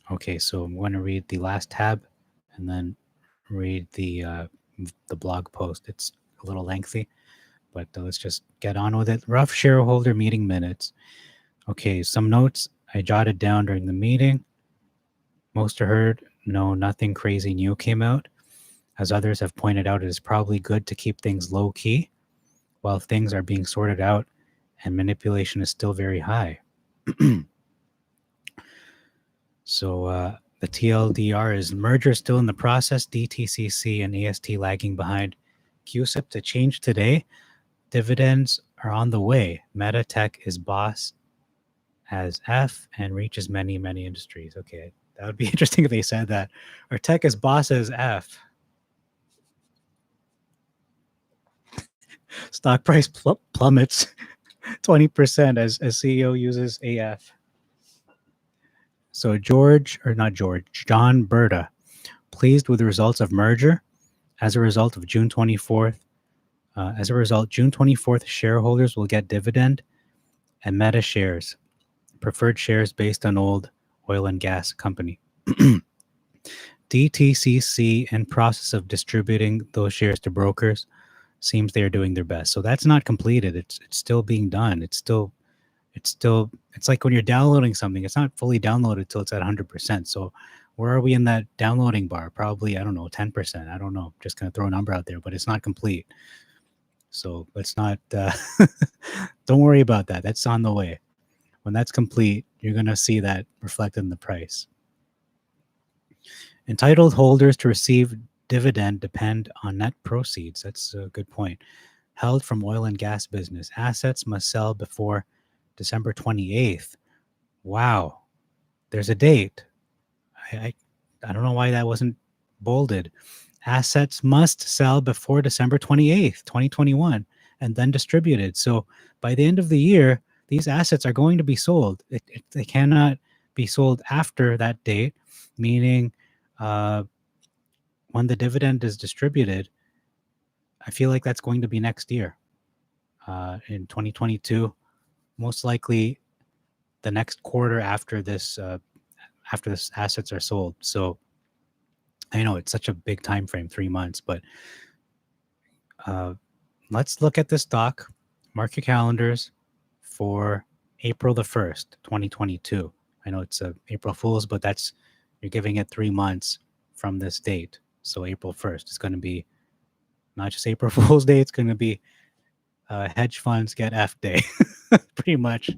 Okay, so I'm going to read the last tab and then read the blog post. It's a little lengthy, but let's just get on with it. Rough shareholder meeting minutes. Okay, some notes I jotted down during the meeting. Most are heard. No, nothing crazy new came out. As others have pointed out, it is probably good to keep things low key while things are being sorted out and manipulation is still very high. So the TLDR is merger still in the process, DTCC and AST lagging behind. QSIP to change today. Dividends are on the way. Meta Tech is boss as F and reaches many, many industries. Okay, that would be interesting if they said that. Or tech is boss as F. Stock price plummets 20% as CEO uses AF. So John Berta, pleased with the results of merger. As a result, June 24th shareholders will get dividend and Meta shares, preferred shares based on old oil and gas company. DTCC in process of distributing those shares to brokers. Seems they are doing their best. So that's not completed. It's still being done. It's like when you're downloading something, it's not fully downloaded till it's at 100%. So where are we in that downloading bar? Probably, I don't know, 10%. I don't know. Just going to throw a number out there, but it's not complete. So let's not, don't worry about that. That's on the way. When that's complete, you're going to see that reflected in the price. Entitled holders to receive dividend depend on net proceeds. That's a good point. Held from oil and gas business. Assets must sell before December 28th. Wow. There's a date. I don't know why that wasn't bolded. Assets must sell before December 28th, 2021, and then distributed. So by the end of the year, these assets are going to be sold. They cannot be sold after that date, meaning when the dividend is distributed, I feel like that's going to be next year in 2022, most likely the next quarter after this assets are sold. So I know it's such a big time frame, 3 months, but let's look at this stock. Mark your calendars for April the 1st, 2022. I know it's April Fool's, but you're giving it 3 months from this date. So April 1st is going to be not just April Fool's Day, it's going to be hedge funds get F day, pretty much.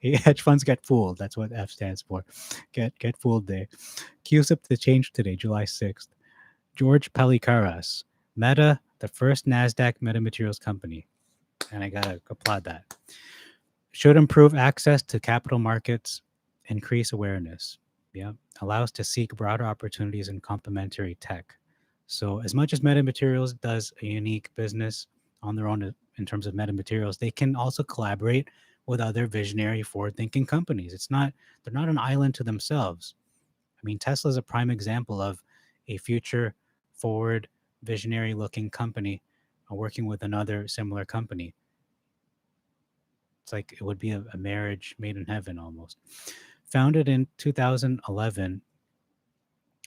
Hedge funds get fooled. That's what F stands for. Get fooled day. CUSIP to change today, July 6th. George Pelikaras, Meta, the first NASDAQ MetaMaterials company. And I got to applaud that. Should improve access to capital markets, increase awareness. Yeah. Allows to seek broader opportunities in complementary tech. So as much as MetaMaterials does a unique business on their own in terms of MetaMaterials, they can also collaborate with other visionary, forward-thinking companies. They're not an island to themselves. I mean, Tesla is a prime example of a future forward, visionary-looking company working with another similar company. It's like it would be a marriage made in heaven almost. Founded in 2011,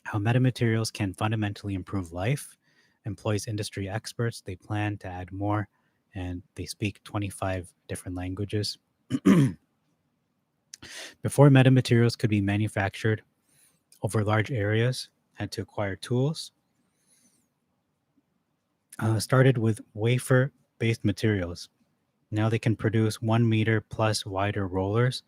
how MetaMaterials can fundamentally improve life, employs industry experts. They plan to add more, and they speak 25 different languages. Before metamaterials could be manufactured over large areas, had to acquire tools. Started with wafer-based materials. Now they can produce 1 meter plus wider rollers,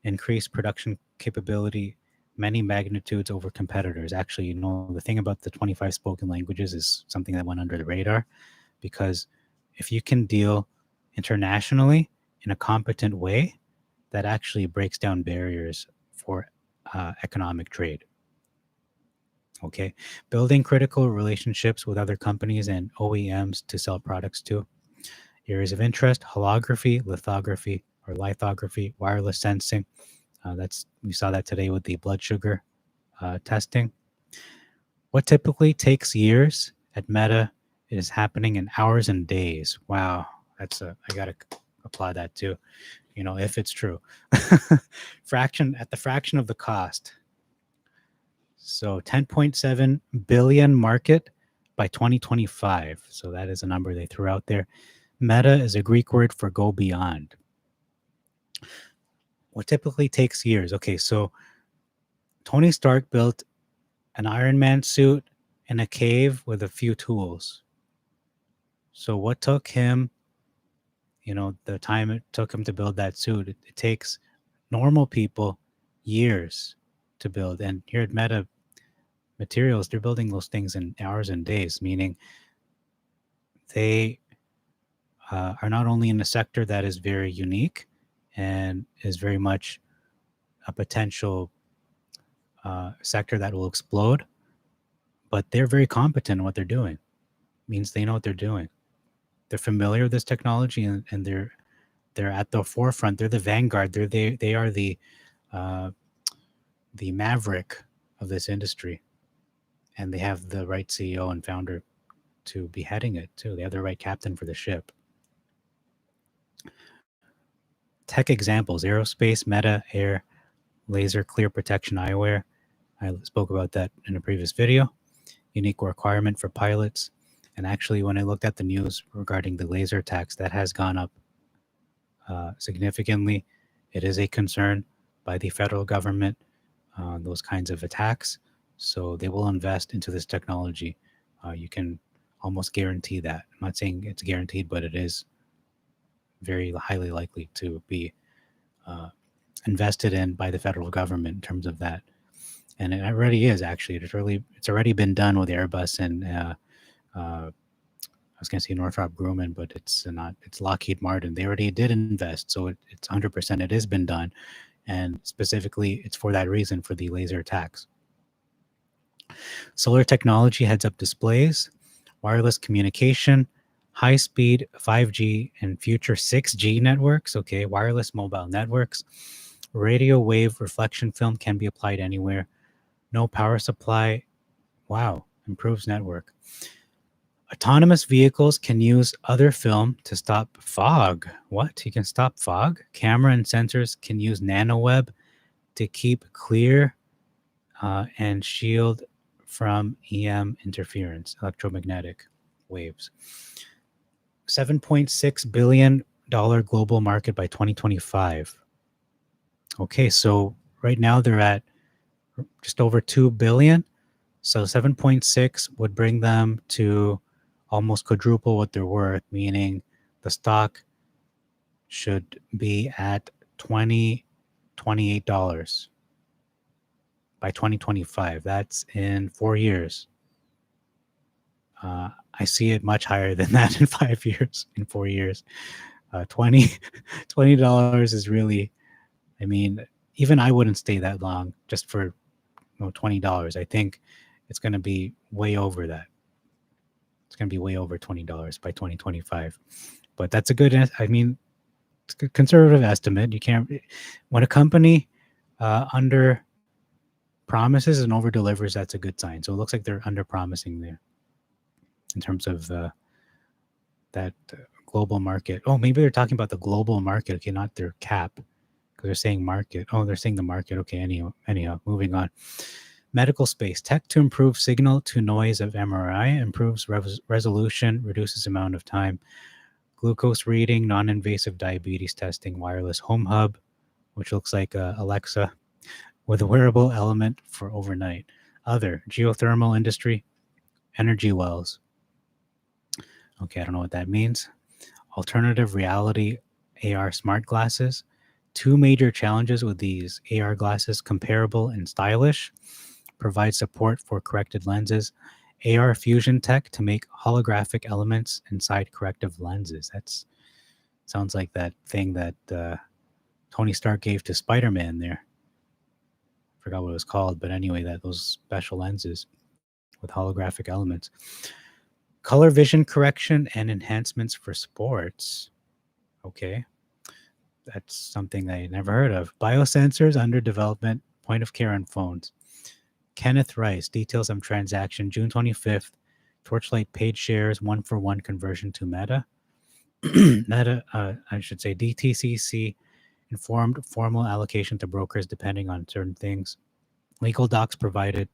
increase production capability many magnitudes over competitors. Actually, the thing about the 25 spoken languages is something that went under the radar, because if you can deal internationally in a competent way, that actually breaks down barriers for economic trade. Okay, building critical relationships with other companies and OEMs to sell products to. Areas of interest: holography, lithography, wireless sensing. We saw that today with the blood sugar testing. What typically takes years at Meta is happening in hours and days. Wow, I gotta applaud that too. If it's true. fraction of the cost. So 10.7 billion market by 2025. So that is a number they threw out there. Meta is a Greek word for go beyond. What typically takes years. Okay, so Tony Stark built an Iron Man suit in a cave with a few tools. So what took him, the time it took him to build that suit, it takes normal people years to build. And here at Meta Materials, they're building those things in hours and days, meaning they are not only in a sector that is very unique and is very much a potential sector that will explode, but they're very competent in what they're doing. It means they know what they're doing. They're familiar with this technology, and they're at the forefront. They're the vanguard. They are the maverick of this industry, and they have the right CEO and founder to be heading it too. They have the right captain for the ship. Tech examples: aerospace, Meta, Air, laser, clear protection eyewear. I spoke about that in a previous video. Unique requirement for pilots. And actually, when I looked at the news regarding the laser tax, that has gone up significantly. It is a concern by the federal government, those kinds of attacks. So they will invest into this technology. You can almost guarantee that. I'm not saying it's guaranteed, but it is very highly likely to be invested in by the federal government in terms of that. And it already is actually. It's already been done with Airbus and I was going to say Northrop Grumman, but it's not. It's Lockheed Martin. They already did invest, so it's 100%. It has been done, and specifically, it's for that reason, for the laser attacks. Solar technology, heads-up displays, wireless communication, high-speed 5G and future 6G networks. Okay, wireless mobile networks, radio wave reflection film can be applied anywhere. No power supply. Wow, improves network. Autonomous vehicles can use other film to stop fog. What? You can stop fog? Camera and sensors can use nanoweb to keep clear and shield from EM interference, electromagnetic waves. $7.6 billion global market by 2025. Okay, so right now they're at just over 2 billion. So 7.6 would bring them to almost quadruple what they're worth, meaning the stock should be at $28 by 2025. That's in 4 years. I see it much higher than that in 5 years, in 4 years. $20 is really, I mean, even I wouldn't stay that long just for $20. I think it's going to be way over that. It's going to be way over $20 by 2025. But that's a good, I mean, it's a conservative estimate. You can't, when a company under promises and over delivers, that's a good sign. So it looks like they're under promising there in terms of that global market. Oh, maybe they're talking about the global market. Okay, not their cap, because they're saying market. Oh, they're saying the market. Okay, anyhow, moving on. Medical space, tech to improve signal to noise of MRI, improves resolution, reduces amount of time. Glucose reading, non-invasive diabetes testing, wireless home hub, which looks like Alexa, with a wearable element for overnight. Other, geothermal industry, energy wells. Okay, I don't know what that means. Alternative reality AR smart glasses. Two major challenges with these AR glasses: comparable and stylish. Provide support for corrected lenses. AR fusion tech to make holographic elements inside corrective lenses. That's sounds like that thing that Tony Stark gave to Spider-Man there. Forgot what it was called, but anyway, those special lenses with holographic elements. Color vision correction and enhancements for sports. Okay. That's something I never heard of. Biosensors under development, point of care on phones. Kenneth Rice, details of transaction, June 25th. Torchlight paid shares, 1-for-1 conversion to Meta. I should say DTCC informed formal allocation to brokers depending on certain things. Legal docs provided.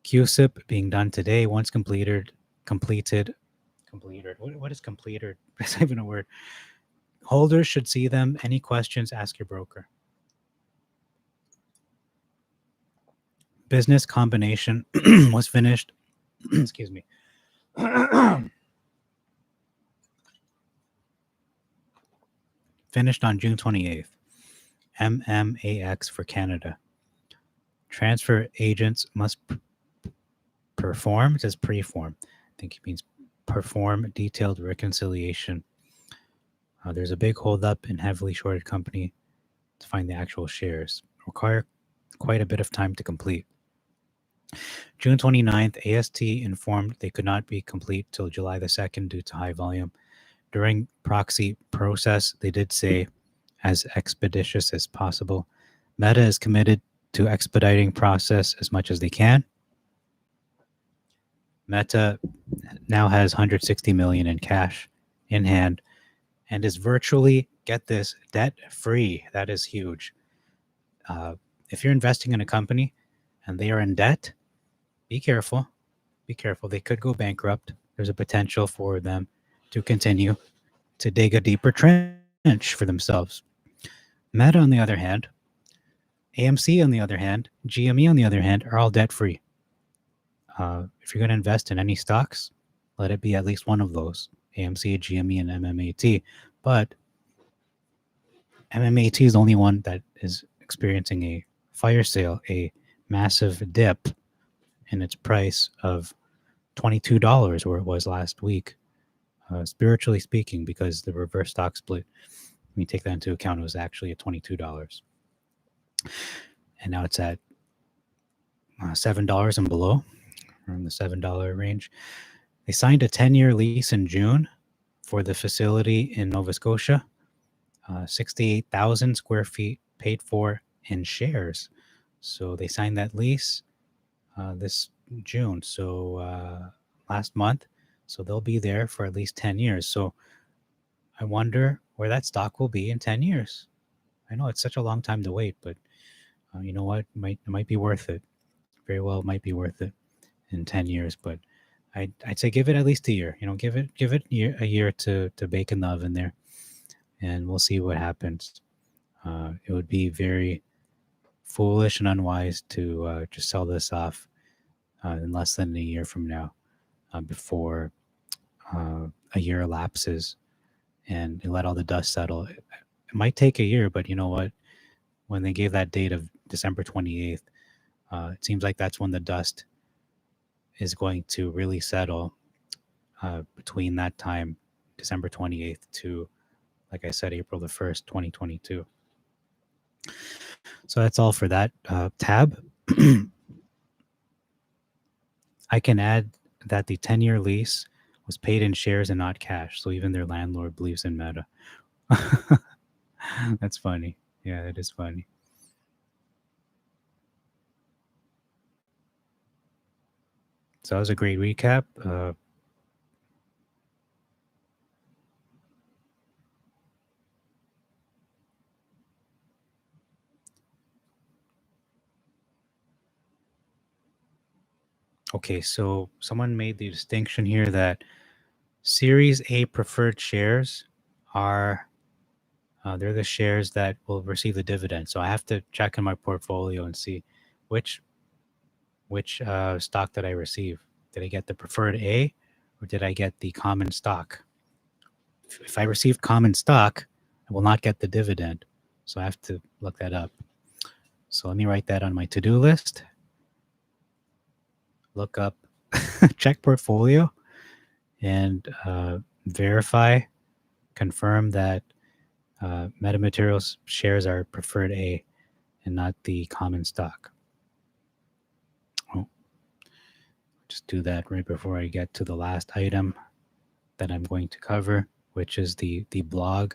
QSIP being done today. Once completed. What is completed? That's not even a word. Holders should see them. Any questions, ask your broker. Business combination was finished. Excuse me. Finished on June 28th. MMAX for Canada. Transfer agents must perform. It says preform. I think it means perform detailed reconciliation. There's a big holdup in heavily shorted company to find the actual shares. Require quite a bit of time to complete. June 29th, AST informed they could not be complete till July the 2nd due to high volume. During proxy process, they did say as expeditious as possible. Meta is committed to expediting process as much as they can. Meta now has $160 million in cash in hand and is virtually, get this, debt free. That is huge. if you're investing in a company and they are in debt, be careful. Be careful. They could go bankrupt. There's a potential for them to continue to dig a deeper trench for themselves. Meta, on the other hand, AMC, on the other hand, GME, on the other hand, are all debt free. If you're going to invest in any stocks, let it be at least one of those: AMC, GME, and MMAT. But MMAT is the only one that is experiencing a fire sale, a massive dip in its price of $22, where it was last week. Spiritually speaking, because the reverse stock split, when you take that into account, it was actually at $22. And now it's at $7 and below, around the $7 range. They signed a 10-year lease in June for the facility in Nova Scotia, 68,000 square feet paid for in shares. So they signed that lease this June, so last month. So they'll be there for at least 10 years. So I wonder where that stock will be in 10 years. I know it's such a long time to wait, but you know what? It might be worth it. Very well might be worth it in 10 years. But I'd say give it at least a year. Give it a year to bake in the oven there, and we'll see what happens. It would be very foolish and unwise to just sell this off in less than a year from now, before a year elapses and let all the dust settle. It might take a year, but you know what? When they gave that date of December 28th, it seems like that's when the dust is going to really settle, between that time, December 28th, to, like I said, April the 1st, 2022. So that's all for that tab. I can add that the 10-year lease was paid in shares and not cash. So even their landlord believes in Meta. That's funny. Yeah, it is funny. So that was a great recap. Okay, so someone made the distinction here that Series A preferred shares are they're the shares that will receive the dividend. So I have to check in my portfolio and see which stock did I receive. Did I get the preferred A, or did I get the common stock? If I received common stock, I will not get the dividend. So I have to look that up. So let me write that on my to-do list. Look up, check portfolio, and verify, confirm that MetaMaterials shares are preferred A and not the common stock. Oh, just do that right before I get to the last item that I'm going to cover, which is the blog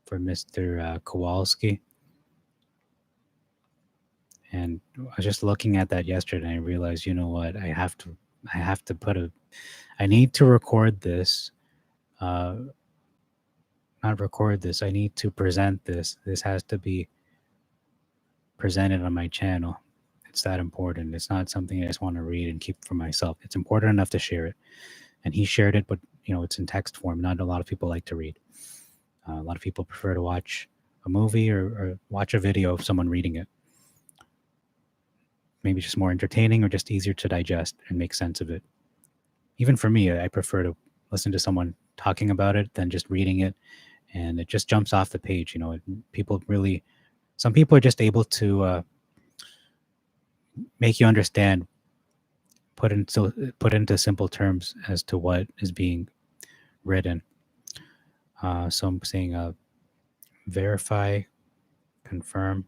for Mr. Kowalski. And I was just looking at that yesterday, and I realized, you know what, I have to put I need to record this. Not record this. I need to present this. This has to be presented on my channel. It's that important. It's not something I just want to read and keep for myself. It's important enough to share it. And he shared it, but it's in text form. Not a lot of people like to read. A lot of people prefer to watch a movie or watch a video of someone reading it. Maybe just more entertaining or just easier to digest and make sense of it. Even for me, I prefer to listen to someone talking about it than just reading it, and it just jumps off the page. Some people are just able to make you understand, put into simple terms as to what is being written. So I'm saying verify, confirm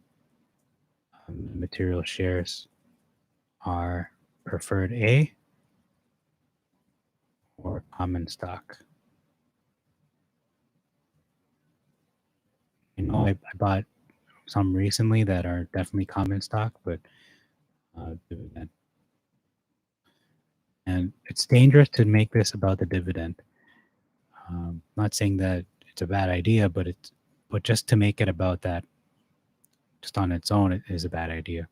material shares are preferred A or common stock. I bought some recently that are definitely common stock, but dividend. And it's dangerous to make this about the dividend. Not saying that it's a bad idea, but just to make it about that just on its own, it is a bad idea.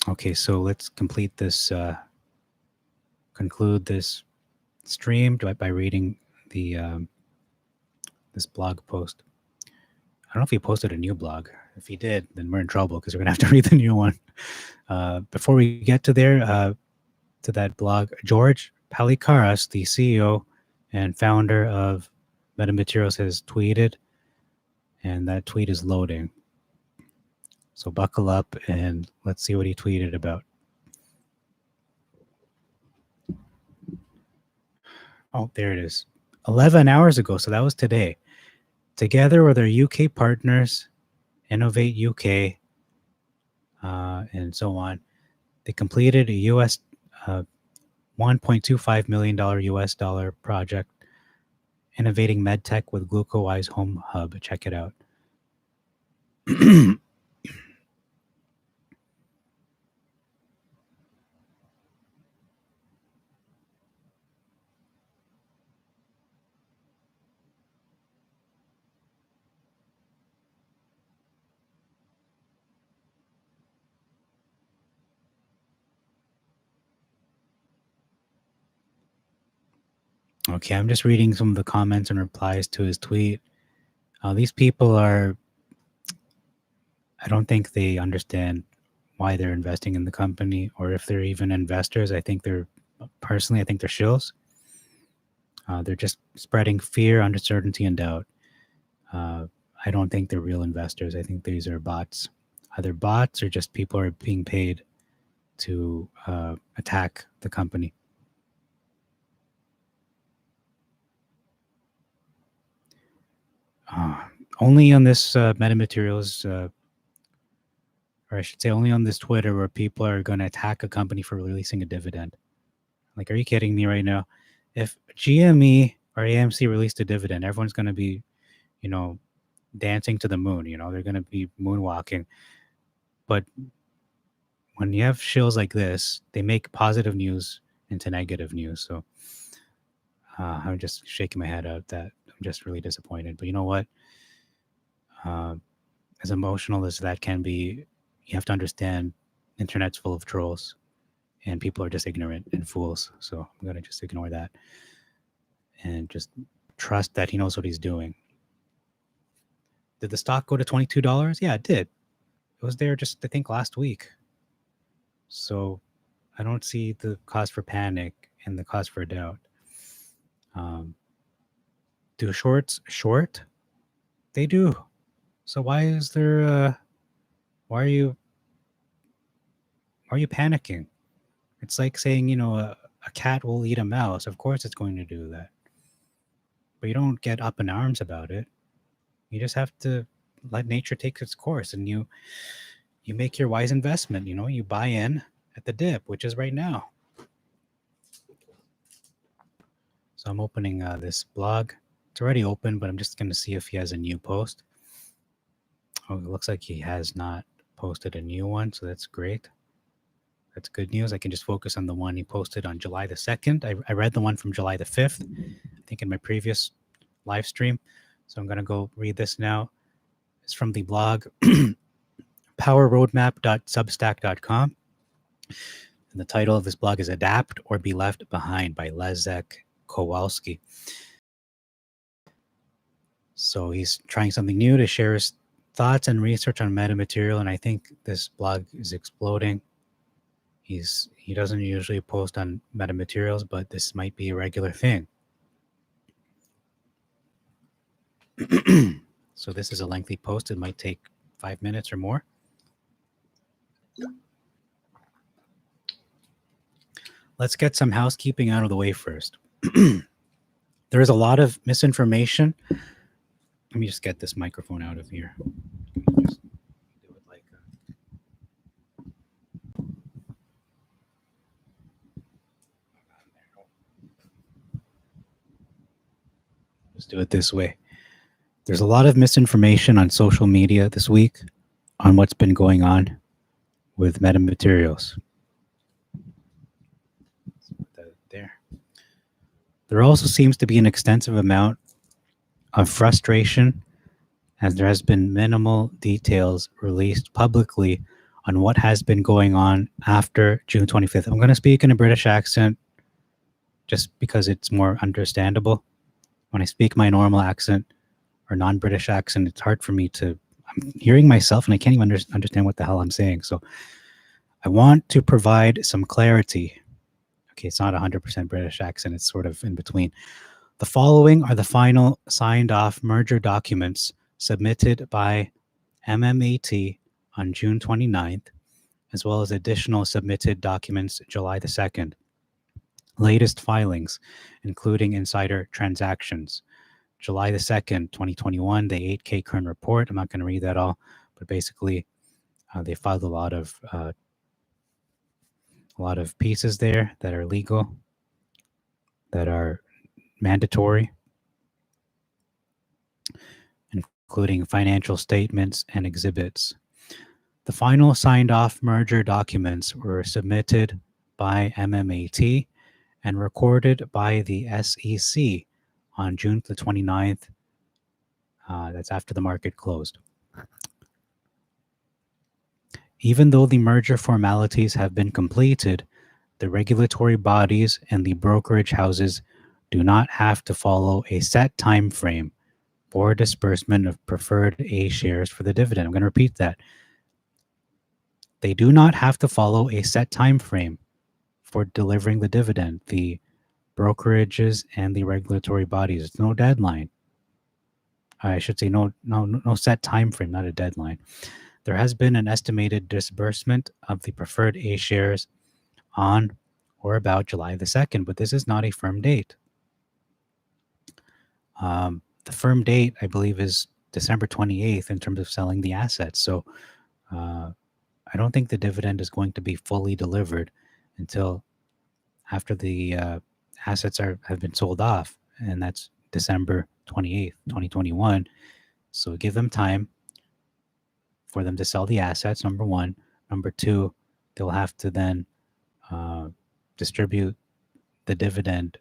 Okay, so let's conclude this stream by reading the this blog post. I don't know if he posted a new blog. If he did, then we're in trouble because we're gonna have to read the new one. Before we get to to that blog, George Palikaras, the CEO and founder of MetaMaterials, has tweeted, and that tweet is loading. So buckle up and let's see what he tweeted about. Oh, there it is. 11 hours ago. So that was today. Together with our UK partners, Innovate UK, and so on, they completed a US $1.25 million US dollar project, innovating medtech with GlucoWise Home Hub. Check it out. Okay, I'm just reading some of the comments and replies to his tweet. These people I don't think they understand why they're investing in the company, or if they're even investors. I think they're shills. They're just spreading fear, uncertainty, and doubt. I don't think they're real investors. I think these are bots. Either bots or just people are being paid to attack the company. Only on this MetaMaterials, or I should say only on this Twitter, where people are going to attack a company for releasing a dividend. Like, are you kidding me right now? If GME or AMC released a dividend, everyone's going to be, dancing to the moon. They're going to be moonwalking. But when you have shills like this, they make positive news into negative news. So I'm just shaking my head at that. I'm just really disappointed. But you know what? As emotional as that can be, you have to understand internet's full of trolls and people are just ignorant and fools. So I'm going to just ignore that and just trust that he knows what he's doing. Did the stock go to $22? Yeah, it did. It was there just, I think, last week. So I don't see the cause for panic and the cause for doubt. Do shorts short? They do. So why is there why are you panicking? It's like saying, a cat will eat a mouse. Of course it's going to do that. But you don't get up in arms about it. You just have to let nature take its course, and you make your wise investment. You buy in at the dip, which is right now. So I'm opening this blog. It's already open, but I'm just going to see if he has a new post. Oh, it looks like he has not posted a new one, so that's great. That's good news. I can just focus on the one he posted on July the 2nd. I read the one from July the 5th, I think, in my previous live stream. So I'm going to go read this now. It's from the blog powerroadmap.substack.com. And the title of this blog is Adapt or Be Left Behind by Leszek Kowalski. So he's trying something new to share his thoughts and research on MetaMaterial, and I think this blog is exploding. He doesn't usually post on MetaMaterials, but this might be a regular thing. So this is a lengthy post. It might take 5 minutes or more. Let's get some housekeeping out of the way first. There is a lot of misinformation. Let me just get this microphone out of here. Just do it like just do it this way. There's a lot of misinformation on social media this week on what's been going on with MetaMaterials. Let's put that there. There also seems to be an extensive amount of frustration, as there has been minimal details released publicly on what has been going on after June 25th. I'm going to speak in a British accent just because it's more understandable. When I speak my normal accent or non-British accent, it's hard for me to. I'm hearing myself and I can't even understand what the hell I'm saying. So I want to provide some clarity. Okay, it's not 100% British accent, it's sort of in between. The following are the final signed off merger documents submitted by MMAT on June 29th, as well as additional submitted documents July the 2nd. Latest filings, including insider transactions. July the 2nd, 2021, the 8K current report. I'm not going to read that all, but basically they filed a lot of pieces there that are legal, that are mandatory, including financial statements and exhibits. The final signed off merger documents were submitted by MMAT and recorded by the SEC on June the 29th. That's after the market closed. Even though the merger formalities have been completed, the regulatory bodies and the brokerage houses do not have to follow a set time frame for disbursement of preferred A shares for the dividend. I'm going to repeat that. They do not have to follow a set time frame for delivering the dividend. The brokerages and the regulatory bodies. It's no deadline. I should say no set time frame, not a deadline. There has been an estimated disbursement of the preferred A shares on or about July the 2nd, but this is not a firm date. The firm date, I believe, is December 28th in terms of selling the assets. So I don't think the dividend is going to be fully delivered until after the assets have been sold off, and that's December 28th, 2021. So give them time for them to sell the assets, number one. Number two, they'll have to then distribute the dividend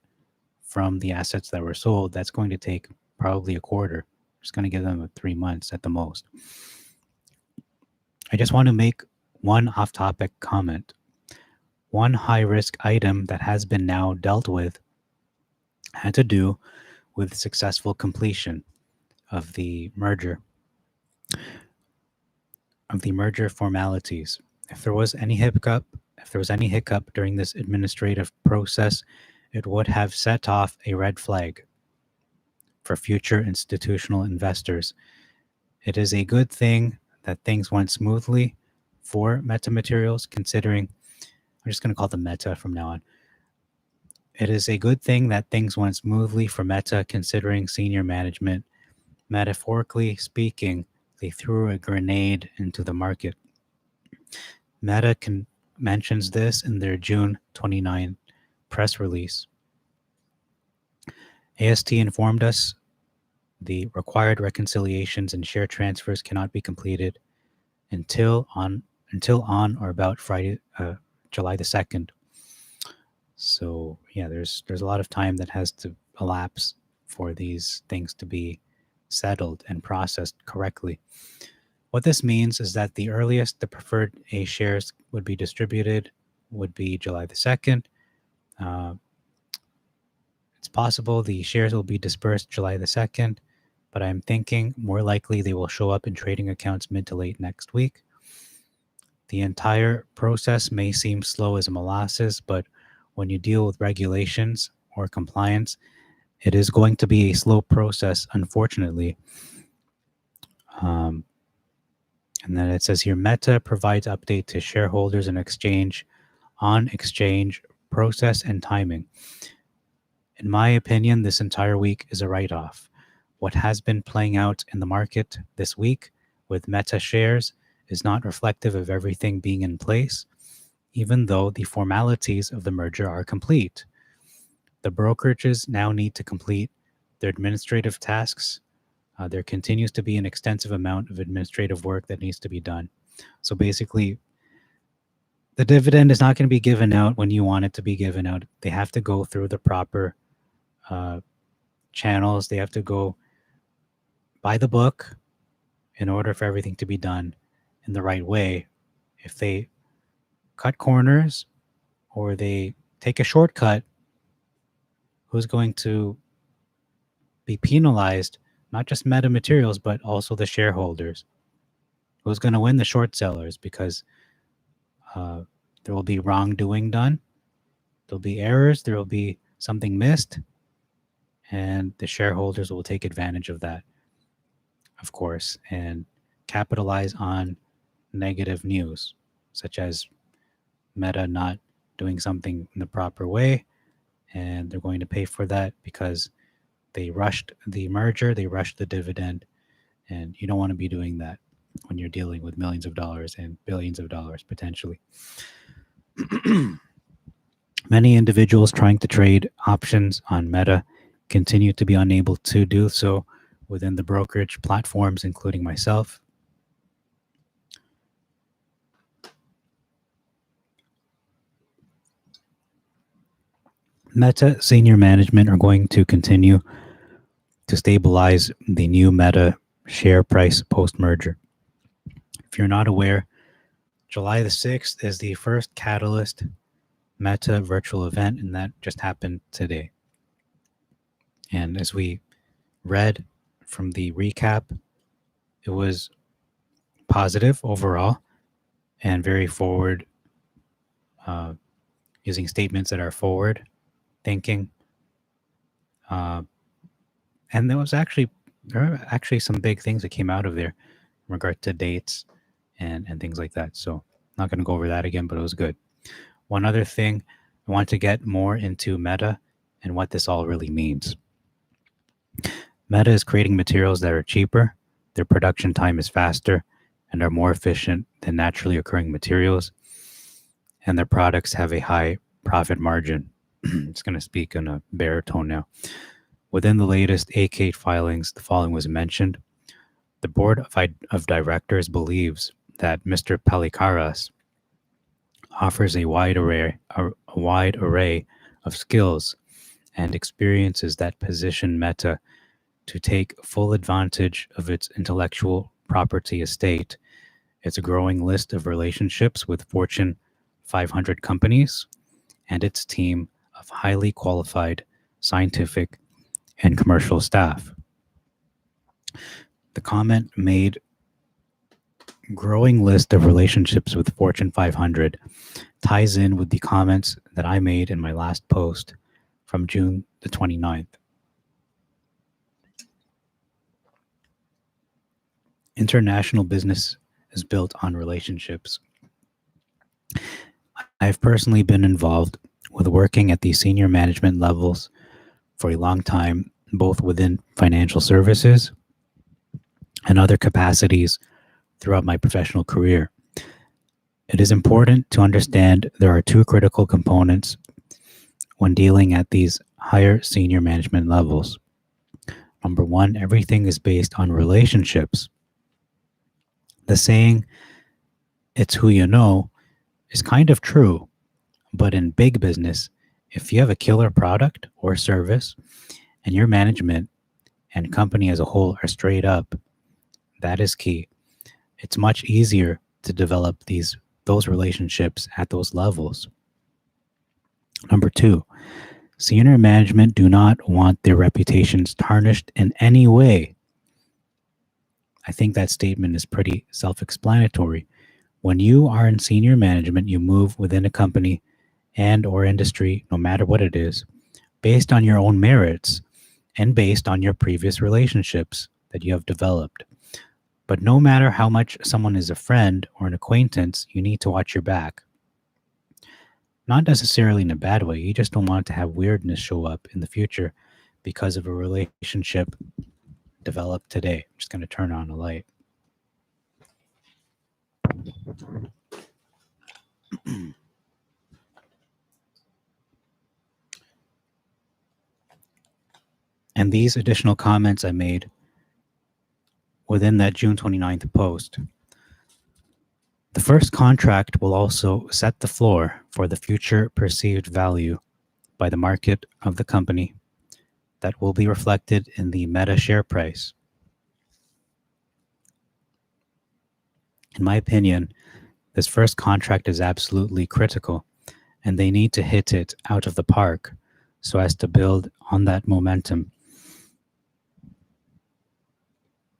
from the assets that were sold. That's going to take probably a quarter. It's going to give them 3 months at the most. I just want to make one off-topic comment. One high-risk item that has been now dealt with had to do with successful completion of the merger formalities. If there was any hiccup during this administrative process, it would have set off a red flag for future institutional investors. It is a good thing that things went smoothly for MetaMaterials, considering, I'm just going to call them Meta from now on. It is a good thing that things went smoothly for Meta, considering senior management, metaphorically speaking, they threw a grenade into the market. Meta mentions this in their June 29 press release. AST informed us the required reconciliations and share transfers cannot be completed until on or about Friday, July the 2nd. So yeah, there's a lot of time that has to elapse for these things to be settled and processed correctly. What this means is that the earliest the preferred A shares would be distributed would be July the 2nd. It's possible the shares will be dispersed July the 2nd, but I'm thinking more likely they will show up in trading accounts mid to late next week. The entire process may seem slow as molasses, but when you deal with regulations or compliance, it is going to be a slow process, unfortunately. And then it says here, Meta provides update to shareholders and exchange on exchange process and timing. In my opinion, this entire week is a write-off. What has been playing out in the market this week with Meta shares is not reflective of everything being in place, even though the formalities of the merger are complete. The brokerages now need to complete their administrative tasks. There continues to be an extensive amount of administrative work that needs to be done. So basically, the dividend is not going to be given out when you want it to be given out. They have to go through the proper channels. They have to go by the book in order for everything to be done in the right way. If they cut corners or they take a shortcut, who's going to be penalized? Not just MetaMaterials, but also the shareholders. Who's going to win? The short sellers, because there will be wrongdoing done. There'll be errors. There will be something missed. And the shareholders will take advantage of that, of course, and capitalize on negative news, such as Meta not doing something in the proper way. And they're going to pay for that because they rushed the merger, they rushed the dividend. And you don't want to be doing that when you're dealing with millions of dollars and billions of dollars potentially. Many individuals trying to trade options on Meta continue to be unable to do so within the brokerage platforms, including myself. Meta senior management are going to continue to stabilize the new Meta share price post-merger. If you're not aware, July the 6th is the first Catalyst Meta virtual event, and that just happened today. And as we read from the recap, it was positive overall and very forward, using statements that are forward thinking. And there are actually some big things that came out of there in regard to dates and things like that. So I'm not going to go over that again, but it was good. One other thing, I want to get more into Meta and what this all really means. Meta is creating materials that are cheaper, their production time is faster, and are more efficient than naturally occurring materials, and their products have a high profit margin. It's going to speak in a baritone now. Within the latest 8K filings, the following was mentioned. The board of directors believes that Mr. Palikaras offers a wide array of skills and experiences that position Meta to take full advantage of its intellectual property estate, its growing list of relationships with Fortune 500 companies, and its team of highly qualified scientific and commercial staff. The comment made growing list of relationships with Fortune 500 ties in with the comments that I made in my last post from June the 29th. International business is built on relationships. I've personally been involved with working at the senior management levels for a long time, both within financial services and other capacities throughout my professional career. It is important to understand there are two critical components when dealing at these higher senior management levels. Number one, everything is based on relationships. The saying, "It's who you know," is kind of true, but in big business, if you have a killer product or service and your management and company as a whole are straight up, that is key. It's much easier to develop those relationships at those levels. Number two, senior management do not want their reputations tarnished in any way. I think that statement is pretty self-explanatory. When you are in senior management, you move within a company and or industry, no matter what it is, based on your own merits and based on your previous relationships that you have developed. But no matter how much someone is a friend or an acquaintance, you need to watch your back. Not necessarily in a bad way, you just don't want to have weirdness show up in the future because of a relationship developed today. I'm just going to turn on a light. And these additional comments I made within that June 29th post. The first contract will also set the floor for the future perceived value by the market of the company that will be reflected in the Meta share price. In my opinion, this first contract is absolutely critical, and they need to hit it out of the park so as to build on that momentum.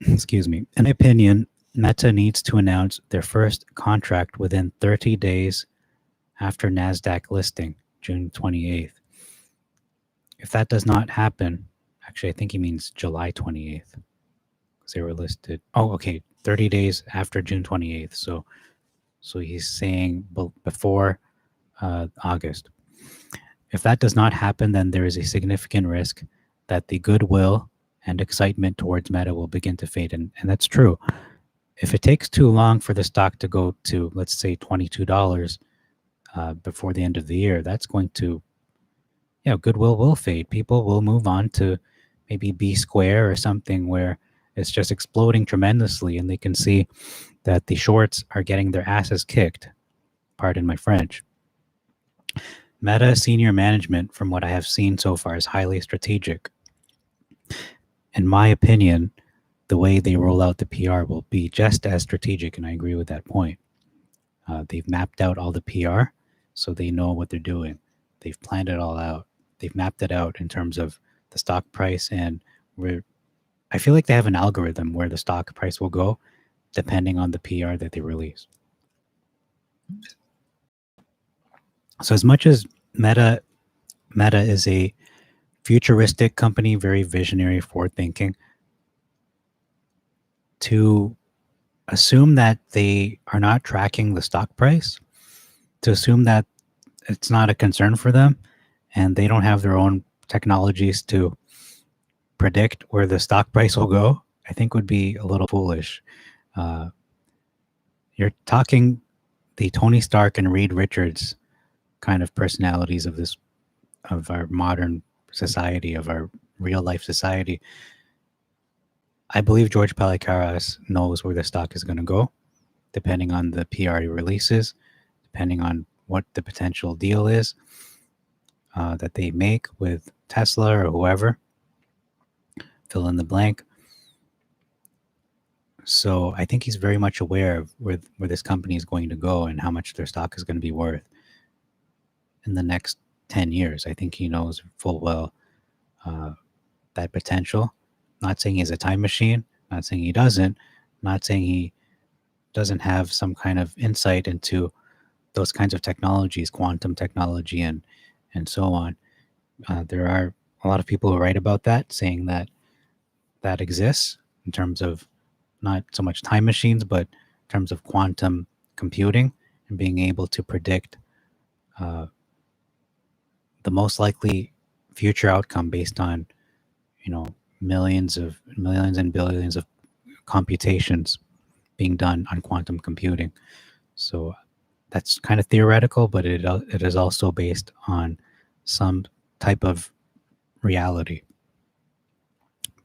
Excuse me. In my opinion, Meta needs to announce their first contract within 30 days after NASDAQ listing, June 28th. If that does not happen, actually, I think he means July 28th because they were listed. Oh, okay, 30 days after June 28th. So he's saying before August. If that does not happen, then there is a significant risk that the goodwill and excitement towards Meta will begin to fade. And that's true. If it takes too long for the stock to go to, let's say, $22 before the end of the year, that's going to, goodwill will fade. People will move on to maybe B Square or something where it's just exploding tremendously, and they can see that the shorts are getting their asses kicked. Pardon my French. Meta senior management, from what I have seen so far, is highly strategic. In my opinion, the way they roll out the PR will be just as strategic, and I agree with that point. They've mapped out all the PR, so they know what they're doing. They've planned it all out. They've mapped it out in terms of the stock price, and I feel like they have an algorithm where the stock price will go depending on the PR that they release. So as much as Meta is a futuristic company, very visionary, forward-thinking, to assume that they are not tracking the stock price, to assume that it's not a concern for them, and they don't have their own technologies to predict where the stock price will go, I think would be a little foolish. You're talking the Tony Stark and Reed Richards kind of personalities of our modern society, of our real life society. I believe George Palikaras knows where the stock is going to go, depending on the PR he releases, depending on what the potential deal is that they make with Tesla or whoever. Fill in the blank. So I think he's very much aware of where this company is going to go and how much their stock is going to be worth in the next 10 years. I think he knows full well that potential. Not saying he's a time machine, not saying he doesn't, not saying he doesn't have some kind of insight into those kinds of technologies, quantum technology and so on. There are a lot of people who write about that, saying that that exists in terms of not so much time machines, but in terms of quantum computing and being able to predict the most likely future outcome based on, millions and billions of computations being done on quantum computing. So that's kind of theoretical, but it is also based on some type of reality.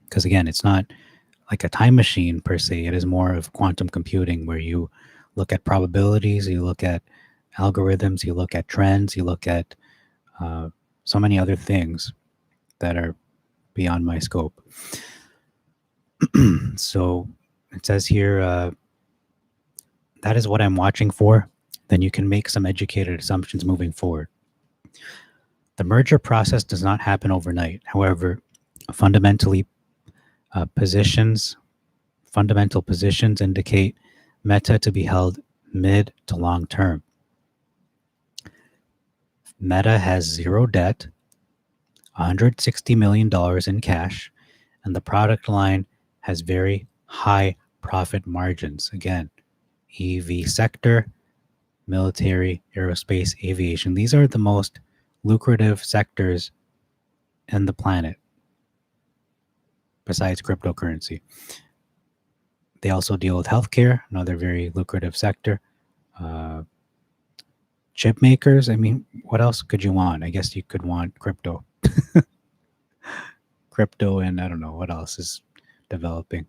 Because again, it's not like a time machine per se. It is more of quantum computing where you look at probabilities, you look at algorithms, you look at trends, you look at so many other things that are beyond my scope. So it says here, that is what I'm watching for. Then you can make some educated assumptions moving forward. The merger process does not happen overnight. However, fundamental positions indicate Meta to be held mid to long term. Meta has zero debt, $160 million in cash, and the product line has very high profit margins. Again, EV sector, military, aerospace, aviation. These are the most lucrative sectors in the planet besides cryptocurrency. They also deal with healthcare, another very lucrative sector. Chip makers, I mean, what else could you want? I guess you could want crypto. Crypto, and I don't know what else is developing.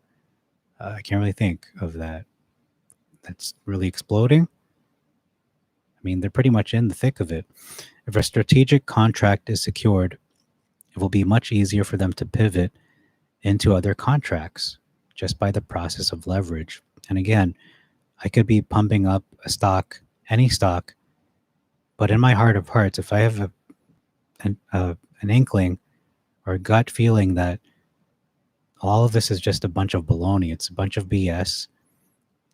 I can't really think of that. That's really exploding. I mean, they're pretty much in the thick of it. If a strategic contract is secured, it will be much easier for them to pivot into other contracts just by the process of leverage. And again, I could be pumping up a stock, any stock, but in my heart of hearts, if I have an inkling or gut feeling that all of this is just a bunch of baloney, it's a bunch of BS,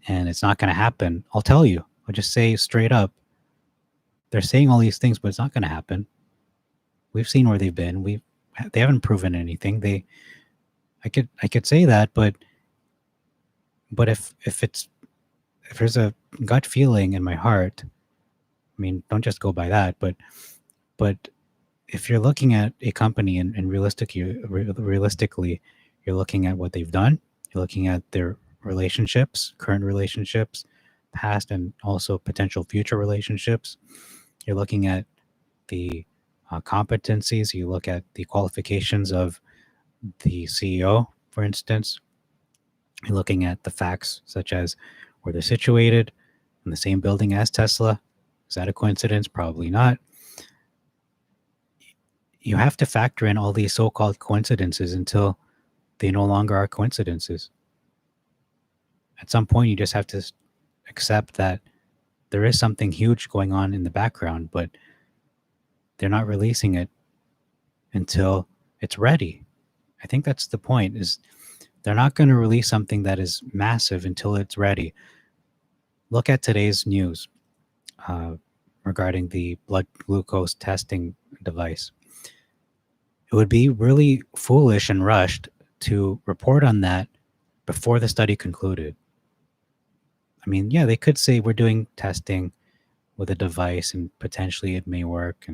and it's not going to happen, I'll tell you. I'll just say straight up, they're saying all these things, but it's not going to happen. We've seen where they've been. They haven't proven anything. I could say that, but if there's a gut feeling in my heart, I mean, don't just go by that, but if you're looking at a company and realistically, you're looking at what they've done, you're looking at their relationships, current relationships, past and also potential future relationships. You're looking at the competencies. You look at the qualifications of the CEO, for instance. You're looking at the facts such as where they're situated in the same building as Tesla. Is that a coincidence? Probably not. You have to factor in all these so-called coincidences until they no longer are coincidences. At some point, you just have to accept that there is something huge going on in the background, but they're not releasing it until it's ready. I think that's the point, is they're not going to release something that is massive until it's ready. Look at today's news regarding the blood glucose testing device. It would be really foolish and rushed to report on that before the study concluded. I mean, yeah, they could say we're doing testing with a device and potentially it may work,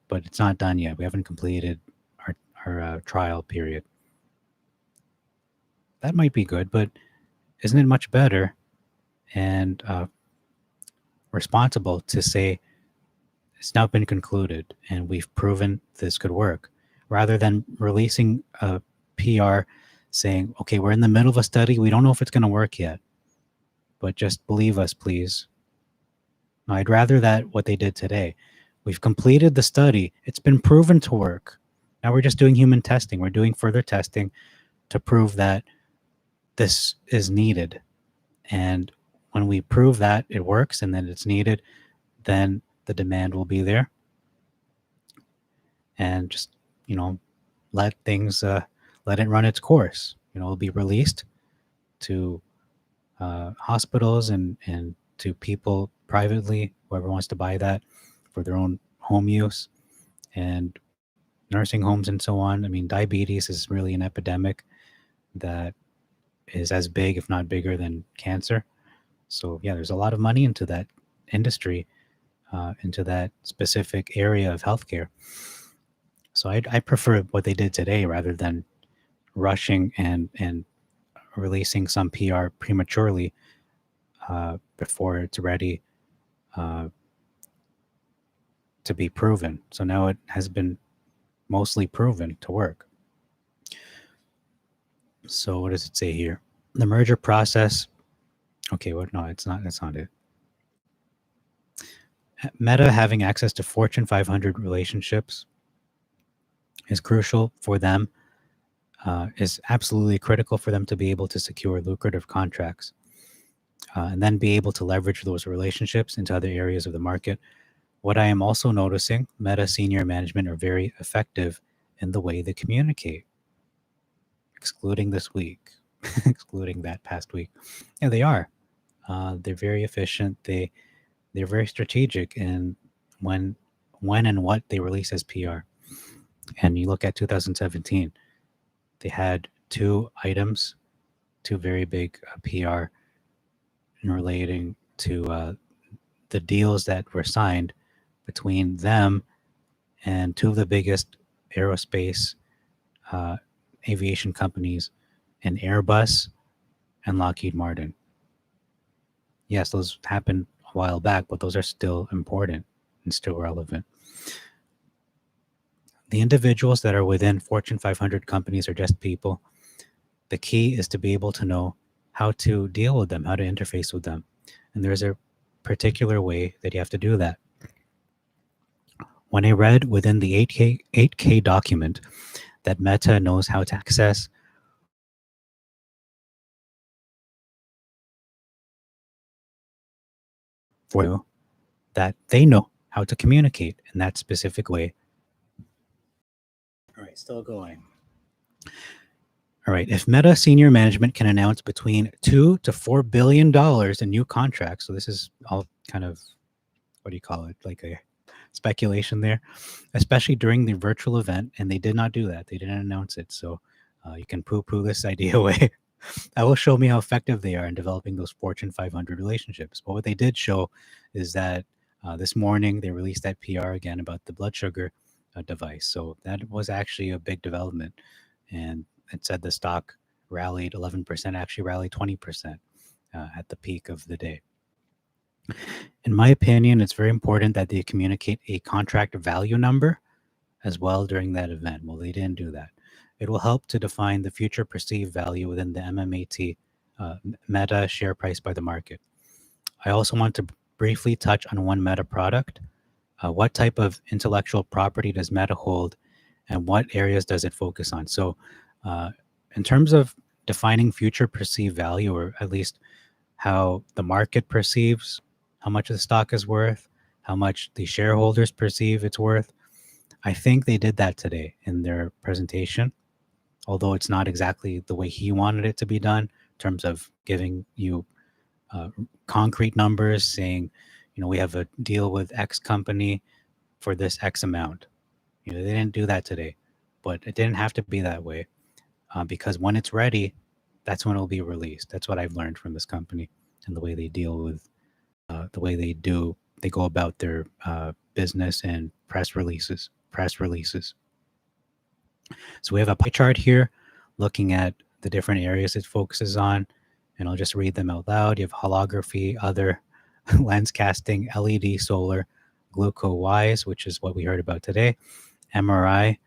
but it's not done yet. We haven't completed our trial period. That might be good, but isn't it much better and responsible to say it's now been concluded and we've proven this could work, rather than releasing a PR saying, okay, we're in the middle of a study. We don't know if it's going to work yet, but just believe us, please. No, I'd rather that what they did today. We've completed the study. It's been proven to work. Now we're just doing human testing. We're doing further testing to prove that this is needed. And when we prove that it works and that it's needed, then the demand will be there. And just, let things, let it run its course. It'll be released to hospitals and to people privately, whoever wants to buy that for their own home use, and nursing homes and so on. I mean, diabetes is really an epidemic that is as big, if not bigger, than cancer. So yeah, there's a lot of money into that industry, into that specific area of healthcare. So I prefer what they did today rather than rushing and releasing some PR prematurely before it's ready to be proven. So now it has been mostly proven to work. So what does it say here? The merger process. Okay, well, no, it's not. That's not it. Meta having access to Fortune 500 relationships is crucial for them, is absolutely critical for them to be able to secure lucrative contracts and then be able to leverage those relationships into other areas of the market. What I am also noticing, Meta senior management are very effective in the way they communicate, excluding this week, excluding that past week. Yeah, they are. They're very efficient. They're very strategic in when and what they release as PR. And you look at 2017, they had two items, two very big PR in relating to the deals that were signed between them and two of the biggest aerospace aviation companies in Airbus and Lockheed Martin. Yes, those happened a while back, but those are still important and still relevant. The individuals that are within Fortune 500 companies are just people. The key is to be able to know how to deal with them, how to interface with them. And there's a particular way that you have to do that. When I read within the 8K document that Meta knows how to access for you that they know how to communicate in that specific way. All right, still going. All right, if Meta senior management can announce between $2 to $4 billion in new contracts, so this is all kind of, what do you call it, like a speculation there, especially during the virtual event, and they did not do that. They didn't announce it, so you can poo-poo this idea away. That will show me how effective they are in developing those Fortune 500 relationships. But what they did show is that this morning they released that PR again about the blood sugar device. So that was actually a big development. And it said the stock rallied 11%, actually rallied 20% at the peak of the day. In my opinion, it's very important that they communicate a contract value number as well during that event. Well, they didn't do that. It will help to define the future perceived value within the MMAT Meta share price by the market. I also want to briefly touch on one Meta product. What type of intellectual property does Meta hold, and what areas does it focus on? So in terms of defining future perceived value, or at least how the market perceives how much the stock is worth, how much the shareholders perceive it's worth, I think they did that today in their presentation, although it's not exactly the way he wanted it to be done in terms of giving you concrete numbers, saying, we have a deal with X company for this X amount. They didn't do that today, but it didn't have to be that way because when it's ready, that's when it'll be released. That's what I've learned from this company and the way they deal with, the way they go about their business and press releases. So we have a pie chart here looking at the different areas it focuses on, and I'll just read them out loud. You have holography, other, lens casting, LED, solar, gluco-wise, which is what we heard about today, MRI,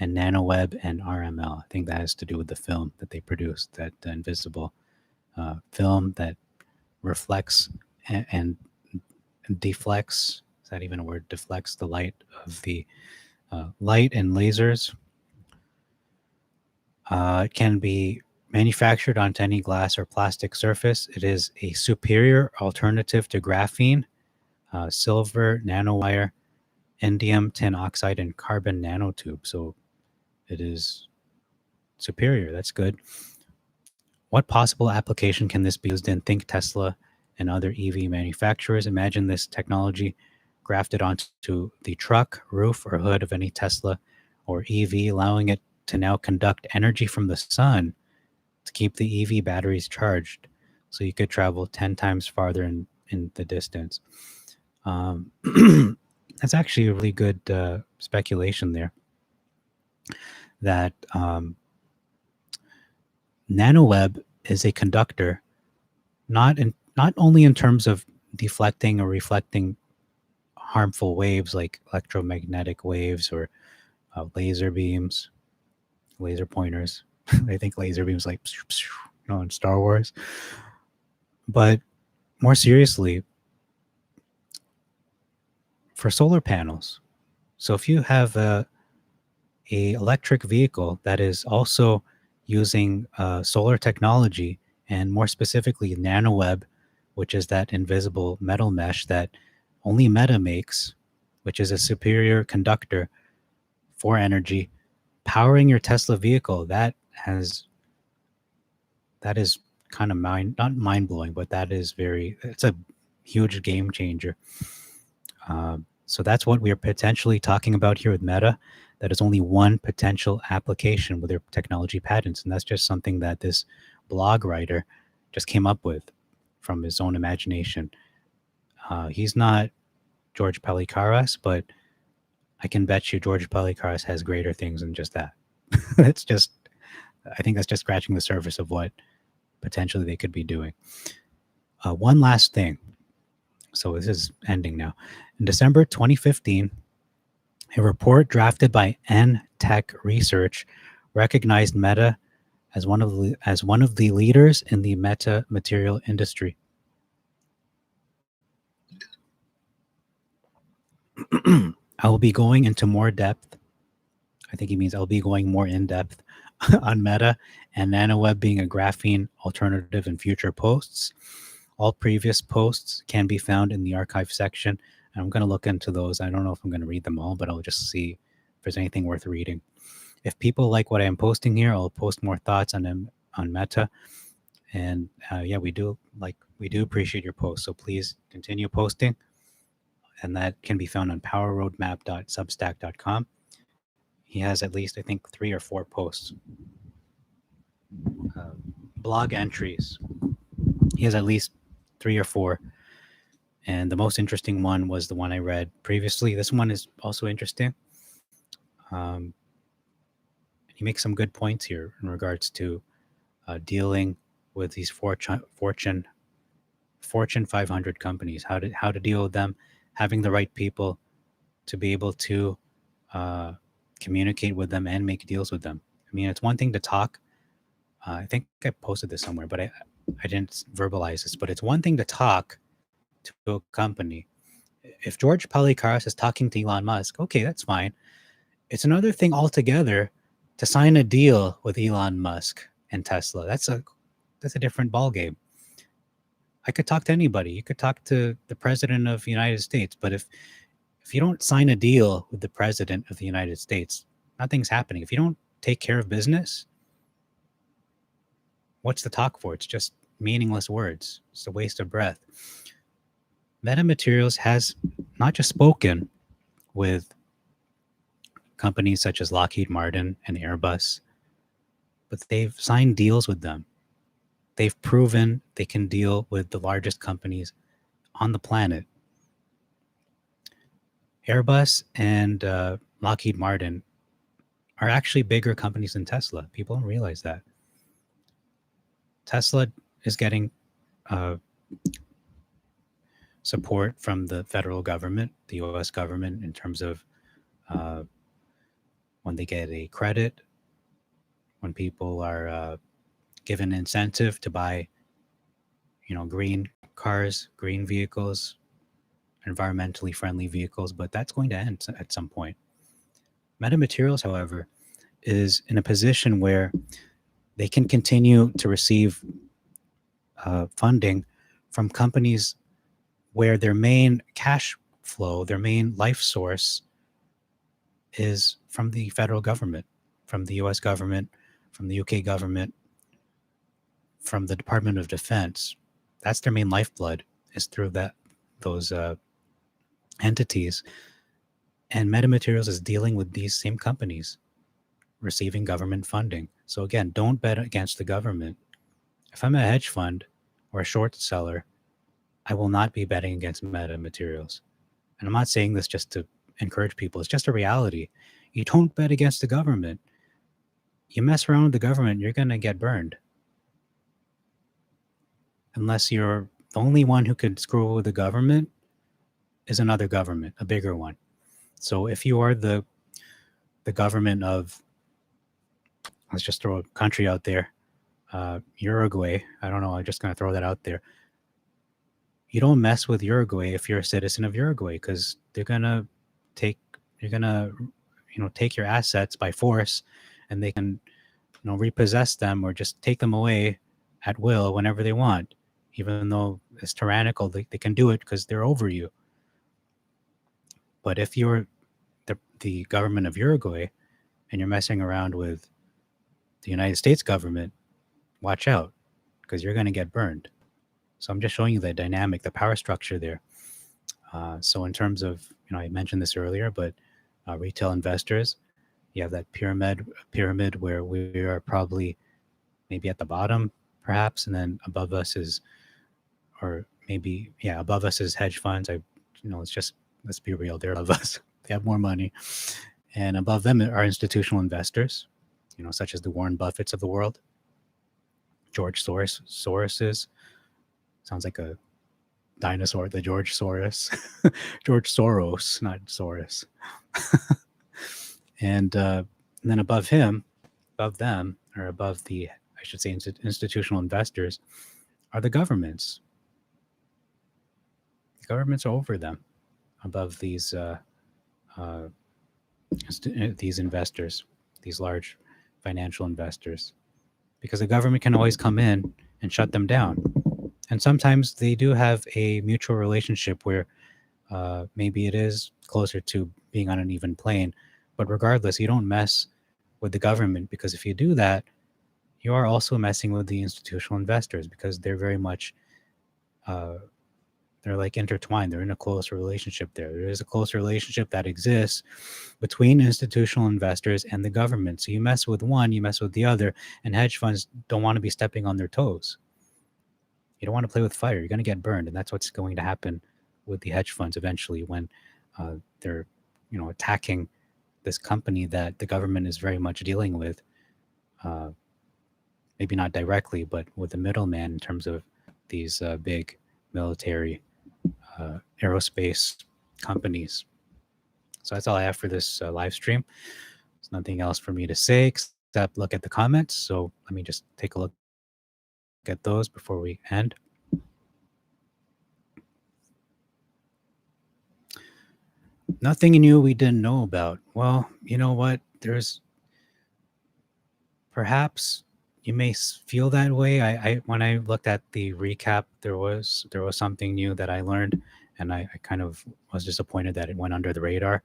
and nanoweb and RML. I think that has to do with the film that they produce, that invisible film that reflects and deflects. Is that even a word? Deflects the light of the light and lasers. It can be manufactured onto any glass or plastic surface. It is a superior alternative to graphene, silver, nanowire, indium, tin oxide, and carbon nanotube. So it is superior. That's good. What possible application can this be used in? Think Tesla and other EV manufacturers. Imagine this technology grafted onto the truck, roof, or hood of any Tesla or EV, allowing it to now conduct energy from the sun to keep the EV batteries charged. So you could travel 10 times farther in the distance. That's actually a really good speculation there. That nanoweb is a conductor, not only in terms of deflecting or reflecting harmful waves like electromagnetic waves or laser beams, laser pointers. I think laser beams like in Star Wars. But more seriously, for solar panels. So if you have a electric vehicle that is also using solar technology, and more specifically nanoweb, which is that invisible metal mesh that only Meta makes, which is a superior conductor for energy, powering your Tesla vehicle, that is kind of not mind-blowing, but it's a huge game changer. So that's what we're potentially talking about here with Meta. That is only one potential application with their technology patents. And that's just something that this blog writer just came up with from his own imagination. He's not George Palikaras, but I can bet you George Palikaras has greater things than just that. I think that's just scratching the surface of what potentially they could be doing. One last thing. So this is ending now. In December 2015, a report drafted by N-Tech Research recognized Meta as one of the leaders in the MetaMaterial industry. I will be going into more depth. I think he means I'll be going more in depth on Meta and nanoweb being a graphene alternative in future posts. All previous posts can be found in the archive section. And I'm going to look into those. I don't know if I'm going to read them all, but I'll just see if there's anything worth reading. If people like what I'm posting here, I'll post more thoughts on them on Meta. And yeah, we do appreciate your posts. So please continue posting. And that can be found on powerroadmap.substack.com. He has at least, I think, 3 or 4 posts. Blog entries. He has at least 3 or 4. And the most interesting one was the one I read previously. This one is also interesting. He makes some good points here in regards to dealing with these Fortune 500 companies, how to deal with them, having the right people to be able to communicate with them and make deals with them. I mean, it's one thing to talk. I think I posted this somewhere, but I didn't verbalize this. But it's one thing to talk to a company. If George Palikaris is talking to Elon Musk, okay, that's fine. It's another thing altogether to sign a deal with Elon Musk and Tesla. That's a different ballgame. I could talk to anybody. You could talk to the president of the United States, but if you don't sign a deal with the president of the United States, nothing's happening. If you don't take care of business, what's the talk for? It's just meaningless words. It's a waste of breath. MetaMaterials has not just spoken with companies such as Lockheed Martin and Airbus, but they've signed deals with them. They've proven they can deal with the largest companies on the planet. Airbus and Lockheed Martin are actually bigger companies than Tesla. People don't realize that. Tesla is getting support from the federal government, the US government, in terms of when they get a credit, when people are given incentive to buy, green cars, green vehicles, environmentally friendly vehicles, but that's going to end at some point. MetaMaterials, however, is in a position where they can continue to receive funding from companies where their main cash flow, their main life source is from the federal government, from the US government, from the UK government, from the Department of Defense. That's their main lifeblood, is through those entities. And MetaMaterials is dealing with these same companies receiving government funding. So again, don't bet against the government. If I'm a hedge fund or a short seller, I will not be betting against MetaMaterials. And I'm not saying this just to encourage people. It's just a reality. You don't bet against the government. You mess around with the government, you're going to get burned. Unless you're the only one who could screw with the government is another government, a bigger one. So if you are the government of, let's just throw a country out there, Uruguay, I don't know, I'm just going to throw that out there. You don't mess with Uruguay if you're a citizen of Uruguay, because they're going to take your assets by force, and they can repossess them or just take them away at will whenever they want. Even though it's tyrannical, they can do it because they're over you. But if you're the government of Uruguay and you're messing around with the United States government, watch out, because you're going to get burned. So I'm just showing you the dynamic, the power structure there. So in terms of, I mentioned this earlier, but retail investors, you have that pyramid where we are probably maybe at the bottom, perhaps, and then above us is, above us is hedge funds. Let's be real, they're above us. They have more money. And above them are institutional investors, such as the Warren Buffetts of the world, George Soros's. Sounds like a dinosaur, the George Soros. George Soros, not Soros. And then above them, or above the, I should say, institutional investors, are the governments. The governments are over them, above these investors, these large financial investors, because the government can always come in and shut them down. And sometimes they do have a mutual relationship where maybe it is closer to being on an even plane. But regardless, you don't mess with the government, because if you do that, you are also messing with the institutional investors, because they're very much uh, they're like intertwined. They're in a close relationship there. There is a close relationship that exists between institutional investors and the government. So you mess with one, you mess with the other, and hedge funds don't want to be stepping on their toes. You don't want to play with fire. You're going to get burned, and that's what's going to happen with the hedge funds eventually when they're, attacking this company that the government is very much dealing with. Uh, Maybe not directly, but with the middleman in terms of these big military aerospace companies. So that's all I have for this live stream. There's nothing else for me to say except look at the comments. So let me just take a look at those before we end. Nothing new we didn't know about. Well, you know what? There's perhaps you may feel that way. I when I looked at the recap, there was something new that I learned, and I kind of was disappointed that it went under the radar.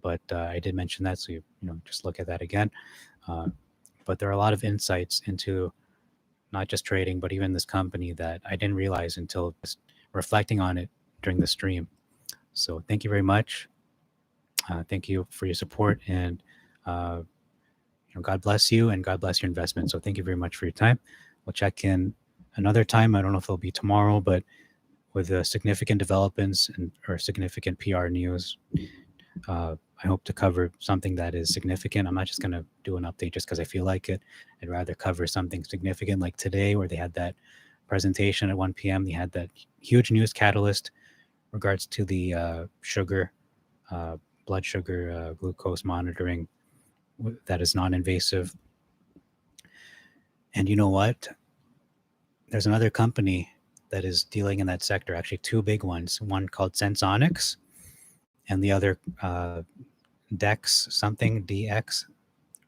But I did mention that, so just look at that again. Uh, but there are a lot of insights into not just trading, but even this company that I didn't realize until just reflecting on it during the stream. So thank you very much. Thank you for your support, and God bless you, and God bless your investment. So thank you very much for your time. We'll check in another time. I don't know if it'll be tomorrow, but with significant developments or significant PR news, I hope to cover something that is significant. I'm not just going to do an update just because I feel like it. I'd rather cover something significant like today, where they had that presentation at 1 p.m. They had that huge news catalyst regards to the sugar, blood sugar, glucose monitoring that is non-invasive. And you know what? There's another company that is dealing in that sector, actually two big ones, one called Sensonics and the other Dex something, DX.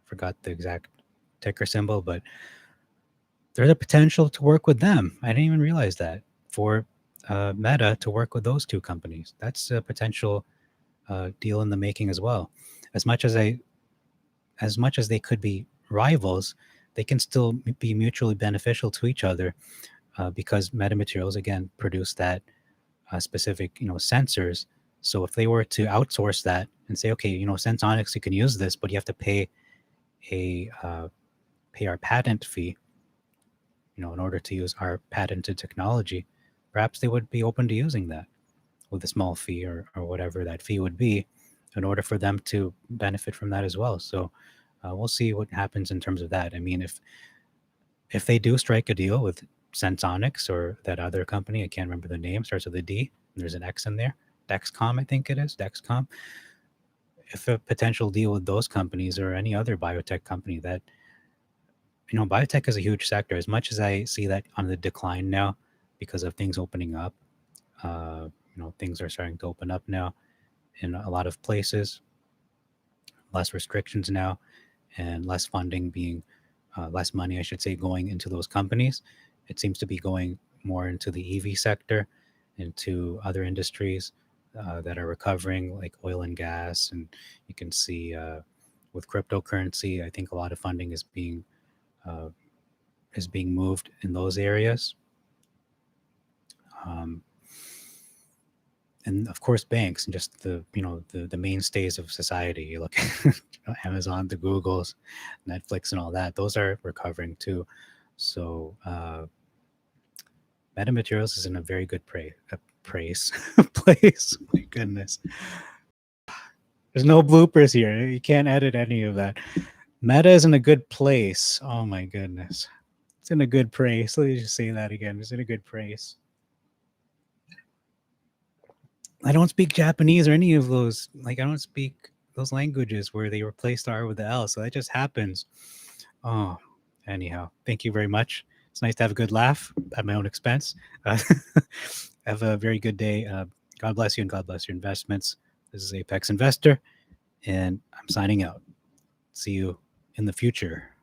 Forgot the exact ticker symbol, but there's a potential to work with them. I didn't even realize that, for Meta to work with those two companies. That's a potential deal in the making as well. As much as they could be rivals, they can still be mutually beneficial to each other, because MetaMaterials again produce that specific sensors. So if they were to outsource that and say, okay, Sensonics, you can use this, but you have to pay our patent fee, in order to use our patented technology, perhaps they would be open to using that with a small fee, or whatever that fee would be, in order for them to benefit from that as well. So we'll see what happens in terms of that. I mean, if they do strike a deal with Sensonics or that other company, I can't remember the name, starts with a D, there's an X in there, Dexcom, I think it is, Dexcom. If a potential deal with those companies or any other biotech company that, biotech is a huge sector. As much as I see that on the decline now because of things opening up, things are starting to open up now in a lot of places, less restrictions now, and less funding being, less money, I should say, going into those companies. It seems to be going more into the EV sector, into other industries that are recovering, like oil and gas. And you can see with cryptocurrency, I think a lot of funding is being moved in those areas. And of course, banks, and just the mainstays of society. You look at Amazon, the Googles, Netflix, and all that. Those are recovering too. So MetaMaterials is in a very good place. My goodness, there's no bloopers here. You can't edit any of that. Meta is in a good place. Oh my goodness, it's in a good place. Let me just say that again. It's in a good place. I don't speak Japanese or any of those. Like, I don't speak those languages where they replace the R with the L. So that just happens. Oh, anyhow, thank you very much. It's nice to have a good laugh at my own expense. Have a very good day. God bless you, and God bless your investments. This is Apex Investor, and I'm signing out. See you in the future.